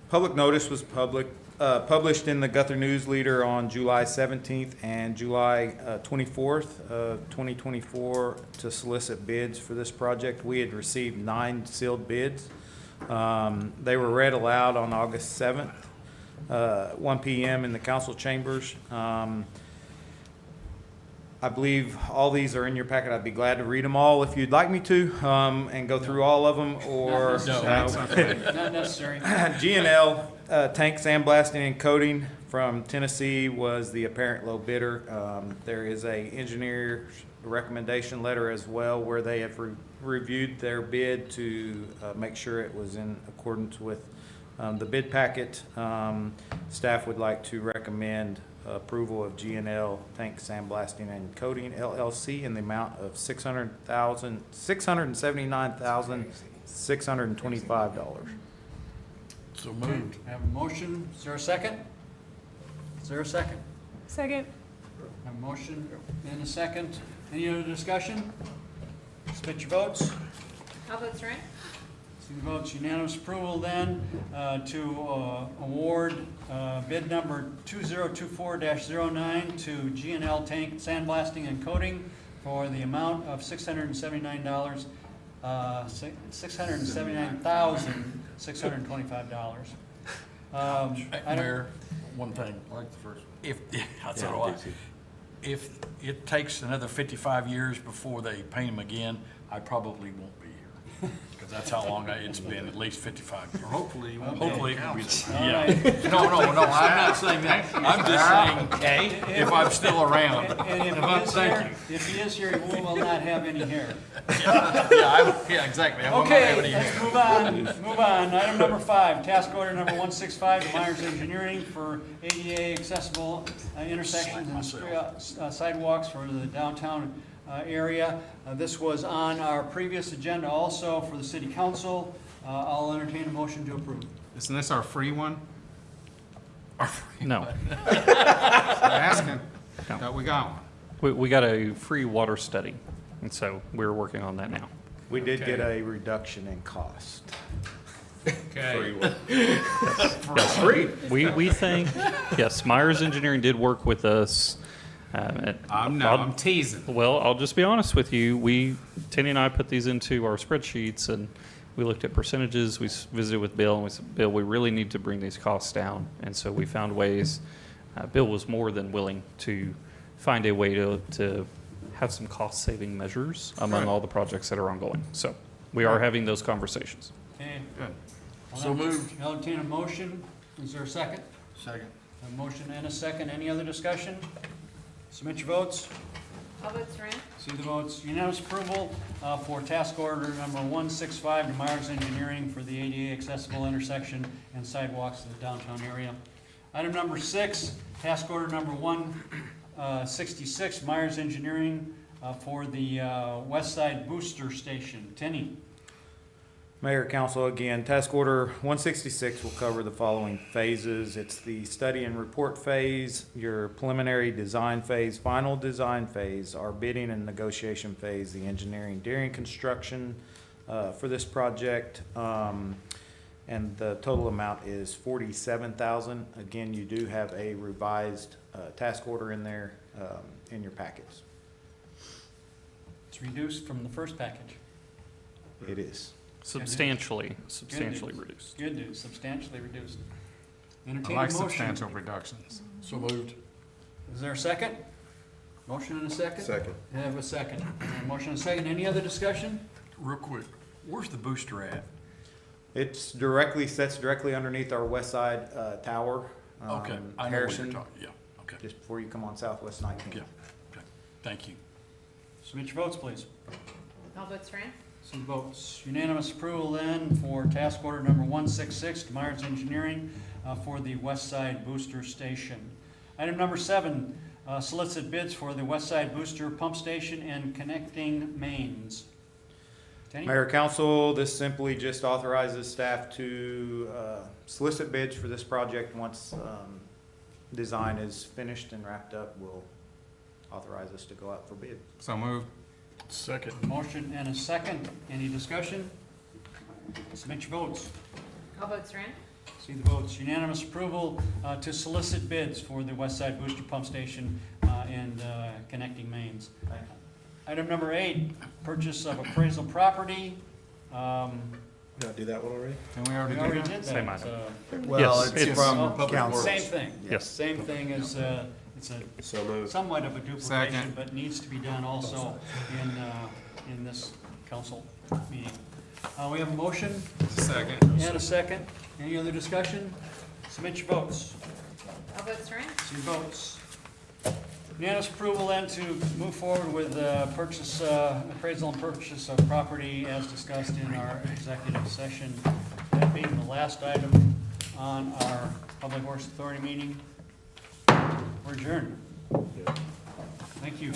public notice was published in the Guthrie News Leader on July 17th and July 24th of 2024 to solicit bids for this project. We had received 9 sealed bids. They were read aloud on August 7th, 1 p.m. in the council chambers. I believe all these are in your packet. I'd be glad to read them all if you'd like me to, and go through all of them, or Not necessary. G&L tank sandblasting and coating from Tennessee was the apparent low bidder. There is a engineer's recommendation letter as well where they have reviewed their bid to make sure it was in accordance with the bid packet. Staff would like to recommend approval of G&L Tank Sandblasting and Coating LLC in the amount of $679,625. So moved. I have a motion. Is there a second? Is there a second? Second. I have a motion and a second. Any other discussion? Submit your votes. All votes are in. See the votes, unanimous approval then to award bid number 2024-09 to G&L Tank Sandblasting and Coating for the amount of $679,625. Mayor, one thing. I like the first one. If, that's all right. If it takes another 55 years before they paint them again, I probably won't be here. Because that's how long it's been, at least 55 years. Hopefully, you won't. Hopefully, it will be. All Yeah. right. No, I'm not saying that. I'm just saying, if I'm still around. And if he is here, he will not have any hair. Yeah, exactly. I will not have Okay, any let's hair. move on. Item number 5, task order number 165 to Myers Engineering for ADA accessible intersections and sidewalks for the downtown area. This was on our previous agenda also for the city council. I'll entertain a motion to approve. Isn't this our free one? No. Asking. Thought we got one. We got a free water study, and so we're working on that now. We did get Okay. a reduction in cost. Okay. We think, yes, Myers Engineering did work with us. I'm teasing. Well, I'll just be honest with you. Tenny and I put these into our spreadsheets, and we looked at percentages. We visited with Bill, and we said, Bill, we really need to bring these costs down. And so we found ways. Bill was more than willing to find a way to have some cost-saving measures among Right. all the projects that are ongoing. So we are having those conversations. Okay. Good. So moved. I'll entertain a motion. Is there a second? Second. A motion and a second. Any other discussion? Submit your votes. All votes are in. See the votes. Unanimous approval for task order number 165 to Myers Engineering for the ADA accessible intersection and sidewalks in the downtown area. Item number 6, task order number 166, Myers Engineering for the West Side Booster Station. Tenny. Mayor, council, again, task order 166 will cover the following phases. It's the study and report phase, your preliminary design phase, final design phase, our bidding and negotiation phase, the engineering during construction for this project. And the total amount is $47,000. Again, you do have a revised task order in there in your packets. It's reduced from the first package. It is. Substantially news. reduced. Good news, substantially reduced. I Entertain like a motion. substantial reductions. So moved. Is there a second? Motion and a second? Second. I have a second. Motion and a second. Any other discussion? Real quick, where's the booster at? It's sits directly underneath our west side tower. Okay, I know what Harrison, you're talking, yeah, okay, just before you come on Southwest 19th. yeah, okay, thank you. Submit your votes, please. All votes are in. Some votes. Unanimous approval then for task order number 166 to Myers Engineering for the West Side Booster Station. Item number 7, solicit bids for the West Side Booster Pump Station and connecting mains. Tenny? Mayor, council, this simply just authorizes staff to solicit bids for this project. Once design is finished and wrapped up, will authorize us to go out for bid. So moved. Second. Motion and a second. Any discussion? Submit your votes. All votes are in. See the votes. Unanimous approval to solicit bids for the West Side Booster Pump Station and connecting mains. Item number 8, purchase of appraisal property. Did I do that one already? And we already We did already that? did Same that. item. Well, Yes, it's it's- from Oh, council. Same thing. Yes. Same thing as, it's a So moved. somewhat of a duplication, Second. but needs to be done also in this council meeting. We have a motion Second. and a second. Any other discussion? Submit your votes. All votes are in. See your votes. Unanimous approval then to move forward with purchase, appraisal and purchase of property as discussed in our executive session. That being the last item on our Public Works Authority meeting. We're adjourned. Thank you.